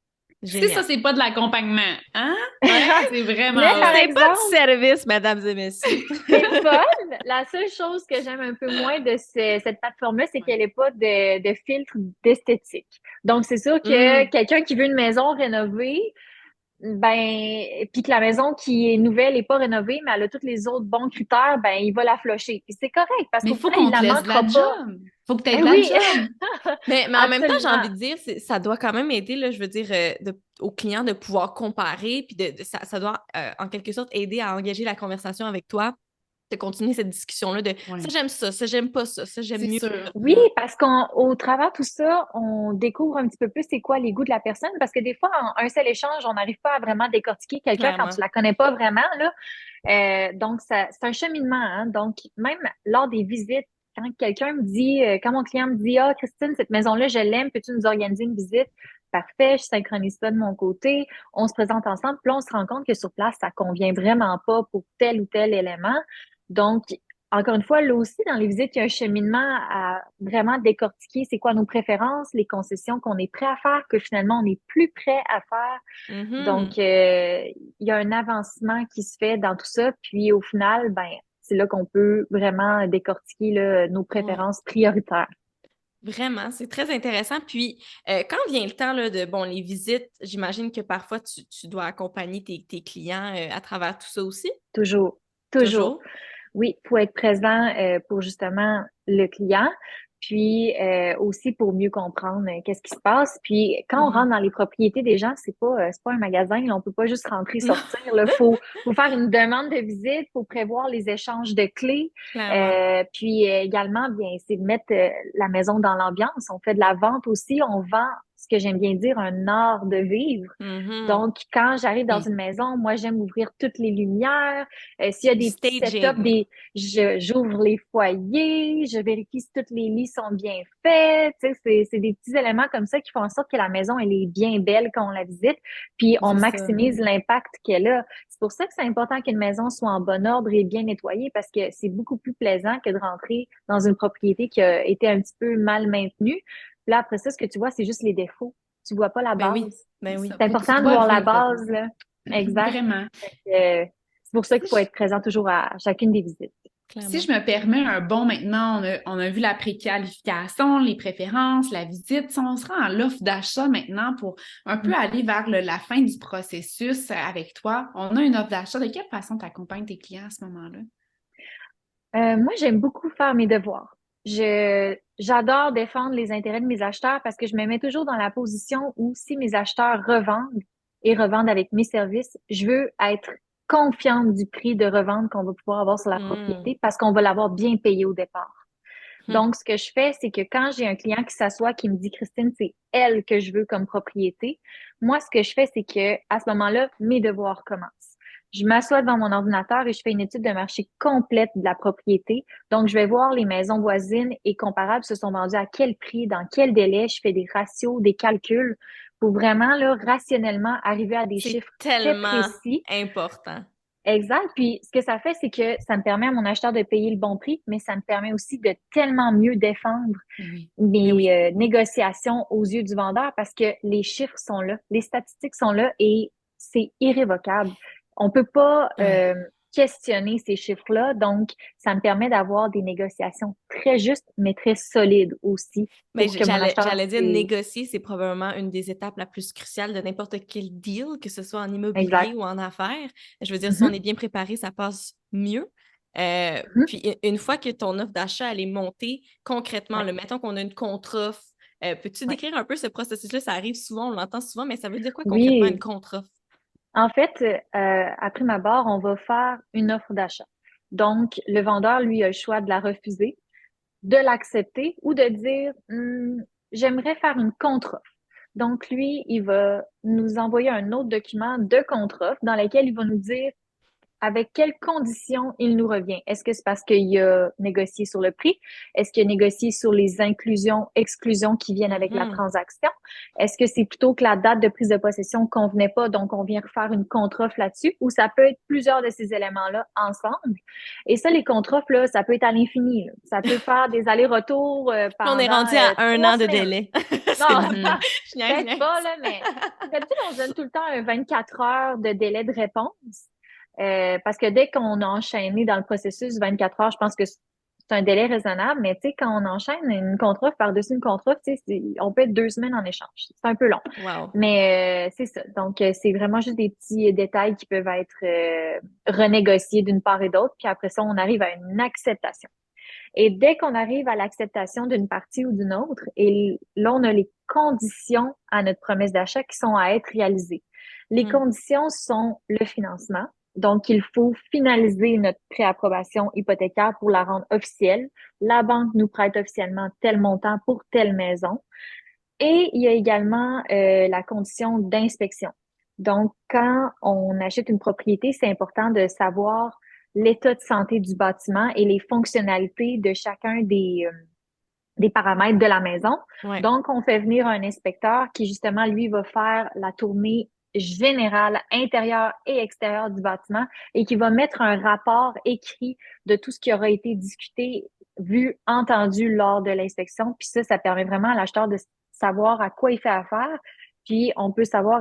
Tu sais, ça, Génial. c'est pas de l'accompagnement, hein? Ouais. C'est vraiment Mais par hot. C'est pas du exemple, service, mesdames et messieurs. c'est le fun. La seule chose que j'aime un peu moins de cette plateforme-là, c'est qu'elle n'est pas de filtre d'esthétique. Donc, c'est sûr que Mm. quelqu'un qui veut une maison rénovée, ben, puis que la maison qui est nouvelle n'est pas rénovée, mais elle a tous les autres bons critères, ben, il va la flusher. Puis c'est correct, parce Mais qu'au il faut final, il qu'on te la laisse de la manquera pas. job. Faut que tu aies Ben de la oui, job. Mais en même temps, j'ai envie absolument. de dire, ça doit quand même aider, là, je veux dire, aux clients de pouvoir comparer, puis ça doit, en quelque sorte, aider à engager la conversation avec toi, de continuer cette discussion-là de Ouais, ça, j'aime pas ça, j'aime c'est mieux sûr. ça. Oui, parce qu'au travers de tout ça, on découvre un petit peu plus c'est quoi les goûts de la personne, parce que des fois, en un seul échange, on n'arrive pas à vraiment décortiquer quelqu'un quand tu Clairement. la connais pas vraiment, là. Donc, c'est un cheminement, hein. Donc, même lors des visites, quand quelqu'un me dit, quand mon client me dit, ah, Christine, cette maison-là, je l'aime, peux-tu nous organiser une visite? Parfait, je synchronise ça de mon côté. On se présente ensemble, puis là, on se rend compte que sur place, ça convient vraiment pas pour tel ou tel élément. Donc, encore une fois, là aussi, dans les visites, il y a un cheminement à vraiment décortiquer c'est quoi nos préférences, les concessions qu'on est prêt à faire, que finalement, on est plus prêt à faire. Mhm. Donc, il y a un avancement qui se fait dans tout ça. Puis au final, ben, c'est là qu'on peut vraiment décortiquer là, nos Ouais. préférences prioritaires. Vraiment, c'est très intéressant. Puis, quand vient le temps là, de, bon, les visites, j'imagine que parfois tu dois accompagner tes clients à travers tout ça aussi. Toujours, toujours. Toujours. Oui, pour être présent pour justement le client, puis aussi pour mieux comprendre qu'est-ce qui se passe. Puis quand on Mhm. rentre dans les propriétés des gens, c'est pas un magasin, là, on peut pas juste rentrer Non, sortir. Là, faut faire une demande de visite, faut prévoir les échanges de clés. clairement. Puis également, bien, c'est de mettre la maison dans l'ambiance. On fait de la vente aussi, on vend ce que j'aime bien dire un art de vivre. Mhm. Donc, quand j'arrive dans Oui. une maison, moi, j'aime ouvrir toutes les lumières. S'il y a Du des petits setups, staging. j'ouvre les foyers, je vérifie si tous les lits sont bien faits. Tu sais, c'est des petits éléments comme ça qui font en sorte que la maison, elle est bien belle quand on la visite. Puis, on C'est ça. maximise l'impact qu'elle a. C'est pour ça que c'est important qu'une maison soit en bon ordre et bien nettoyée parce que c'est beaucoup plus plaisant que de rentrer dans une propriété qui a été un petit peu mal maintenue. Puis là, après ça, ce que tu vois, c'est juste les défauts. Tu vois pas la Ben oui, base. ben C'est oui. ça. C'est Faut que tu important de dois voir la vivre le base, rôle. là. Exact. Vraiment. C'est pour ça qu'il faut être présent toujours à chacune des visites. Si Clairement. je me permets un bon maintenant, on a vu la préqualification, les préférences, la visite. Si on se rend à l'offre d'achat maintenant pour un peu aller vers la fin du processus avec toi. On a une offre d'achat. De quelle façon tu accompagnes tes clients à ce moment-là? Moi, j'aime beaucoup faire mes devoirs. J'adore défendre les intérêts de mes acheteurs parce que je me mets toujours dans la position où si mes acheteurs revendent et revendent avec mes services, je veux être confiante du prix de revente qu'on va pouvoir avoir sur la Mhm. propriété parce qu'on va l'avoir bien payé au départ. Mhm. Donc, ce que je fais, c'est que quand j'ai un client qui s'assoit, qui me dit, Christine, c'est elle que je veux comme propriété, moi, ce que je fais, c'est que à ce moment-là, mes devoirs commencent. Je m'assois devant mon ordinateur et je fais une étude de marché complète de la propriété. Donc, je vais voir les maisons voisines et comparables se sont vendues à quel prix, dans quel délai. Je fais des ratios, des calculs pour vraiment, là, rationnellement arriver à des C'est chiffres très tellement précis. important. Exact. Puis, ce que ça fait, c'est que ça me permet à mon acheteur de payer le bon prix, mais ça me permet aussi de tellement mieux défendre Ben oui. Ben oui. mes négociations aux yeux du vendeur parce que les chiffres sont là, les statistiques sont là et c'est irrévocable. On peut pas Ouais. questionner ces chiffres-là, donc ça me permet d'avoir des négociations très justes, mais très solides aussi Ben, pour que mon acheteur, j'allais dire c'est négocier, c'est probablement une des étapes la plus cruciales de n'importe quel deal, que ce soit en immobilier exact. ou en affaires. Je veux dire, si on Mhm, est bien préparé, ça passe mieux. mhm. Puis une fois que ton offre d'achat elle est montée, concrètement, Ouais. là, mettons qu'on a une contre-offre Peux-tu Ouais. décrire un peu ce processus-là? Ça arrive souvent, on l'entend souvent, mais ça veut dire quoi concrètement une Oui. contre-offre? En fait, à prime abord, on va faire une offre d'achat. Donc, le vendeur, lui, a le choix de la refuser, de l'accepter ou de dire, j'aimerais faire une contre-offre. Donc, lui, il va nous envoyer un autre document de contre-offre dans lequel il va nous dire avec quelles conditions il nous revient. Est-ce que c'est parce qu'il a négocié sur le prix? Est-ce qu'il a négocié sur les inclusions, exclusions qui viennent avec la Mhm. transaction? Est-ce que c'est plutôt que la date de prise de possession ne convenait pas, donc on vient refaire une contre-offre là-dessus? Ou ça peut être plusieurs de ces éléments-là ensemble? Et ça, les contre-offres, là, ça peut être à l'infini, là. Ça peut faire des allers-retours Puis on est pendant rendu à 1 an de 3 semaines. délai. C'est Non, bon. Mhm. Je niaise, je peut-être pas, niaise. là, mais d'habitude, on se donne tout le temps un 24 heures de délai de réponse. Parce que dès qu'on a enchaîné dans le processus 24 heures, je pense que c'est un délai raisonnable, mais tu sais, quand on enchaîne une contre-offre par-dessus une contre-offre, tu sais, on peut être 2 semaines en échange. C'est un peu long. Wow. Mais c'est ça. Donc, c'est vraiment juste des petits détails qui peuvent être renégociés d'une part et d'autre. Puis après ça, on arrive à une acceptation. Et dès qu'on arrive à l'acceptation d'une partie ou d'une autre, et là, on a les conditions à notre promesse d'achat qui sont à être réalisées. Les Hmm. conditions sont le financement. Donc, il faut finaliser notre préapprobation hypothécaire pour la rendre officielle. La banque nous prête officiellement tel montant pour telle maison. Et il y a également la condition d'inspection. Donc, quand on achète une propriété, c'est important de savoir l'état de santé du bâtiment et les fonctionnalités de chacun des paramètres de la maison. Ouais. Donc, on fait venir un inspecteur qui, justement, lui, va faire la tournée générale, intérieure et extérieure du bâtiment et qui va mettre un rapport écrit de tout ce qui aura été discuté, vu, entendu lors de l'inspection. Puis ça permet vraiment à l'acheteur de savoir à quoi il fait affaire. Puis, on peut savoir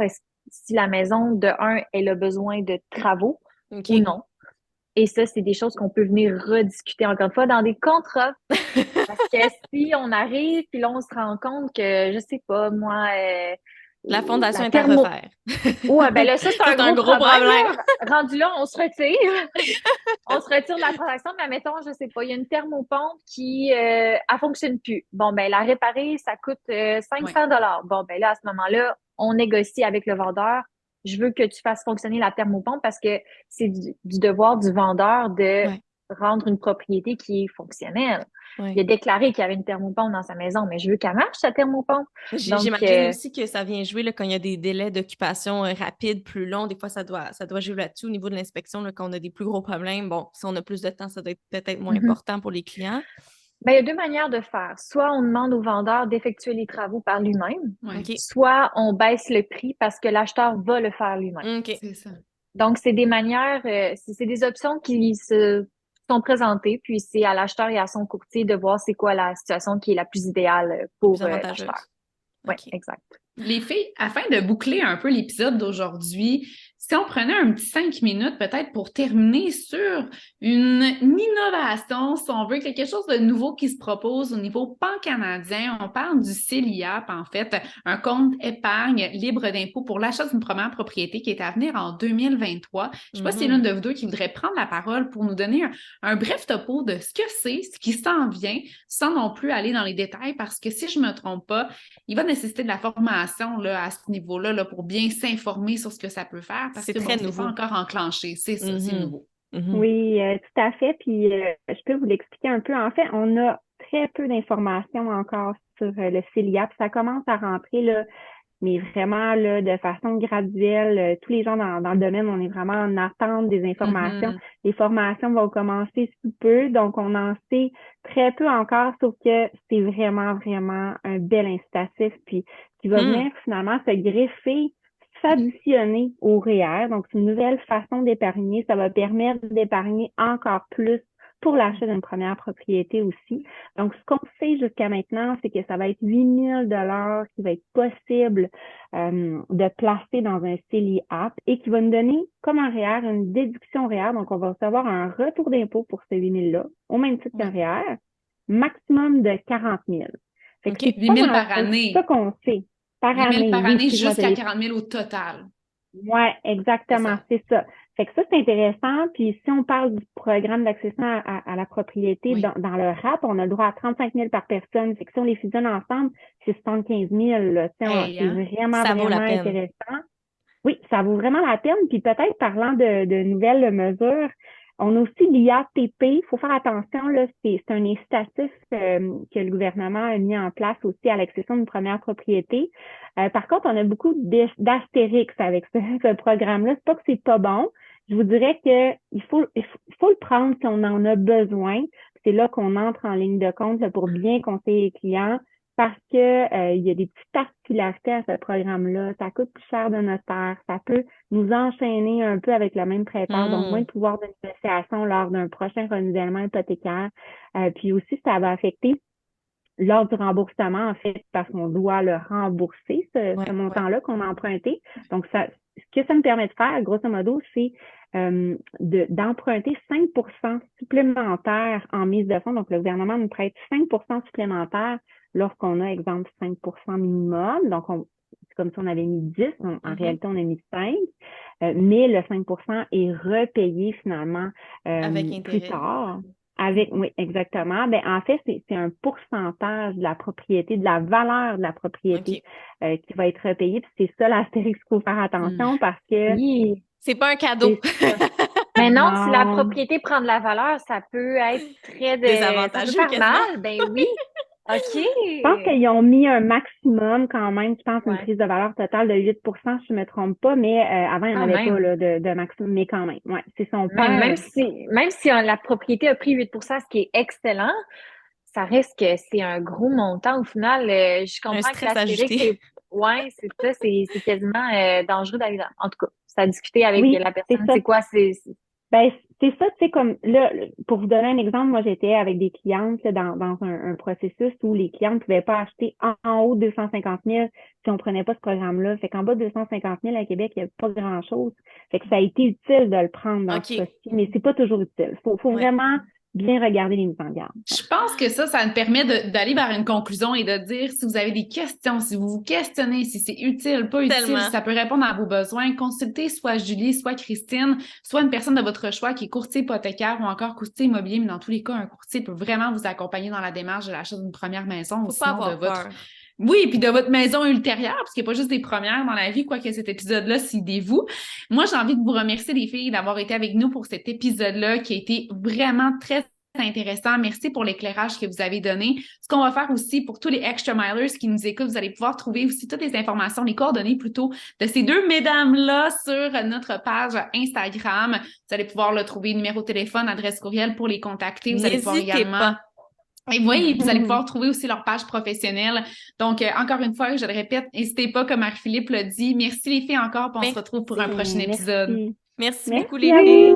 si la maison, de un, elle a besoin de travaux OK. ou non. Et ça, c'est des choses qu'on peut venir rediscuter encore une fois dans des contrats. Parce que si on arrive, puis là, on se rend compte que, je sais pas, moi, La fondation la est à thermo... refaire. Ouais, ben là, ça, c'est Ça, un c'est un gros gros problème, problème. là. Rendu là, on se retire. On se retire de la transaction, mais mettons, je sais pas, il y a une thermopompe qui, elle fonctionne plus. Bon, ben, la réparer, ça coûte 500 $. Bon, ben là, à ce moment-là, on négocie avec le vendeur. Je veux que tu fasses fonctionner la thermopompe parce que c'est du devoir du vendeur de Ouais. rendre une propriété qui est fonctionnelle. Il Ouais. a déclaré qu'il y avait une thermopompe dans sa maison, mais je veux qu'elle marche, sa thermopompe. Donc, J'imagine aussi que ça vient jouer là, quand il y a des délais d'occupation rapides, plus longs. Des fois, ça doit jouer là-dessus au niveau de l'inspection, là, quand on a des plus gros problèmes. Bon, si on a plus de temps, ça doit être peut-être moins mhm. important pour les clients. Ben, il y a deux manières de faire. Soit on demande au vendeur d'effectuer les travaux par lui-même, Ouais, OK. soit on baisse le prix parce que l'acheteur va le faire lui-même. OK. c'est ça. Donc, c'est des manières, c'est des options qui se sont présentées, puis c'est à l'acheteur et à son courtier de voir c'est quoi la situation qui est la plus idéale Plus pour l'acheteur. avantageuse. Oui, OK. exact. Les filles, afin de boucler un peu l'épisode d'aujourd'hui, si on prenait un petit 5 minutes peut-être pour terminer sur une innovation, si on veut, quelque chose de nouveau qui se propose au niveau pan-canadien, on parle du CELIAP, en fait, un compte épargne libre d'impôt pour l'achat d'une première propriété qui est à venir en 2023. Je ne sais pas si c'est l'une de vous deux qui voudrait prendre la parole pour nous donner un bref topo de ce que c'est, ce qui s'en vient, sans non plus aller dans les détails, parce que si je ne me trompe pas, il va nécessiter de la formation là, à ce niveau-là là, pour bien s'informer sur ce que ça peut faire parce C'est que très bon, c'est nouveau. pas encore enclenché. C'est ça, c'est Mhm. nouveau. Mhm. Oui, tout à fait. Puis, je peux vous l'expliquer un peu. En fait, on a très peu d'informations encore sur le CELIAP. Ça commence à rentrer, là, mais vraiment là, de façon graduelle. Tous les gens dans le domaine, on est vraiment en attente des informations. Mhm. Les formations vont commencer sous peu, donc on en sait très peu encore, sauf que c'est vraiment, vraiment un bel incitatif, puis qui va Hmm. venir finalement se greffer, s'additionner au REER. Donc, c'est une nouvelle façon d'épargner. Ça va permettre d'épargner encore plus pour l'achat d'une première propriété aussi. Donc, ce qu'on sait jusqu'à maintenant, c'est que ça va être 8 000 $ qui va être possible de placer dans un CELI-App et qui va nous donner, comme un REER, une déduction REER. Donc, on va recevoir un retour d'impôt pour ces 8 000 $-là, au même titre qu'un REER, maximum de 40 000. Fait que OK. c'est 8 pas 000 mal par année. ça qu'on sait. Par 8 000 année, par oui, année excuse-moi, jusqu'à 40 000 au total. Ouais, C'est exactement, ça. c'est ça. Fait que ça, c'est intéressant. Puis si on parle du programme d'accession à la propriété, Oui. dans le RAP, on a le droit à 35 000 par personne. Fait que si on les fusionne ensemble, c'est 75 000. Là. Hey, C'est hein? vraiment, Ça vaut la vraiment peine. intéressant. Oui, ça vaut vraiment la peine. Puis peut-être parlant de nouvelles mesures, on a aussi l'IATP. Il faut faire attention, là, c'est un incitatif que le gouvernement a mis en place aussi à l'accession d'une première propriété. Par contre, on a beaucoup d'astérix avec ce programme-là. C'est pas que c'est pas bon. Je vous dirais que il faut le prendre si on en a besoin. C'est là qu'on entre en ligne de compte là, pour bien conseiller les clients. Parce que il y a des petites particularités à ce programme-là. Ça coûte plus cher de notaire. Ça peut nous enchaîner un peu avec le même prêteur, donc moins de pouvoir de négociation lors d'un prochain renouvellement hypothécaire. Puis aussi, ça va affecter lors du remboursement, en fait, parce qu'on doit le rembourser, ce montant-là qu'on a emprunté. Donc, ce que ça me permet de faire, grosso modo, c'est d'emprunter 5% supplémentaires en mise de fonds. Donc, le gouvernement nous prête 5% supplémentaires lorsqu'on a, exemple, 5% minimum. Donc, c'est comme si on avait mis 10. En réalité, on a mis 5. Mais le 5% est repayé finalement Avec plus intérêt. tard. Oui, exactement. Ben, en fait, c'est un pourcentage de la propriété, de la valeur de la propriété qui va être repayé. Puis c'est ça l'astérix qu'il faut faire attention parce que Oui. C'est pas un cadeau. Mais non, si la Non. propriété prend de la valeur, ça peut être très Désavantageux, ça peut faire quasiment. mal. Ben oui. OK. Je pense qu'ils ont mis un maximum quand même, je pense, une Ouais. prise de valeur totale de 8 si je me trompe pas, mais avant, il n'y en Quand avait même. pas là, de maximum, mais quand même. Ouais, c'est son père. Même si la propriété a pris 8 ce qui est excellent, ça reste que c'est un gros montant au final. Je comprends que stress l'astérix, ajouté. c'est ça, c'est quasiment dangereux d'aller dans. En tout cas, ça a discuté avec Oui, la c'est personne. ça. C'est quoi? Ben, c'est ça, tu sais, comme là, pour vous donner un exemple, moi, j'étais avec des clientes là, dans un processus où les clientes ne pouvaient pas acheter en haut de 250 000 si on prenait pas ce programme-là. Fait qu'en bas de 250 000 à Québec, il n'y a pas grand-chose. Fait que ça a été utile de le prendre dans ce cas-ci, mais c'est pas toujours utile. Faut vraiment bien regarder les mises en garde. Je pense que ça nous permet d'aller vers une conclusion et de dire si vous avez des questions, si vous vous questionnez, si c'est utile, pas utile, si ça peut répondre à vos besoins, consultez soit Julie, soit Christine, soit une personne de votre choix qui est courtier hypothécaire ou encore courtier immobilier, mais dans tous les cas, un courtier peut vraiment vous accompagner dans la démarche de l'achat d'une première maison ou sinon de votre... Oui, puis de votre maison ultérieure, parce qu'il n'y a pas juste des premières dans la vie, quoique cet épisode-là, c'est des vous. Moi, j'ai envie de vous remercier, les filles, d'avoir été avec nous pour cet épisode-là qui a été vraiment très intéressant. Merci pour l'éclairage que vous avez donné. Ce qu'on va faire aussi pour tous les Extra Milers qui nous écoutent, vous allez pouvoir trouver aussi toutes les informations, les coordonnées plutôt de ces deux mesdames-là sur notre page Instagram. Vous allez pouvoir le trouver, numéro de téléphone, adresse courriel pour les contacter. Vous allez pouvoir également... Pas. Et oui, vous allez pouvoir trouver aussi leur page professionnelle. Donc, encore une fois, je le répète, n'hésitez pas, comme Marie-Philippe l'a dit. Merci les filles encore, puis on se retrouve pour un prochain épisode. Merci beaucoup les filles.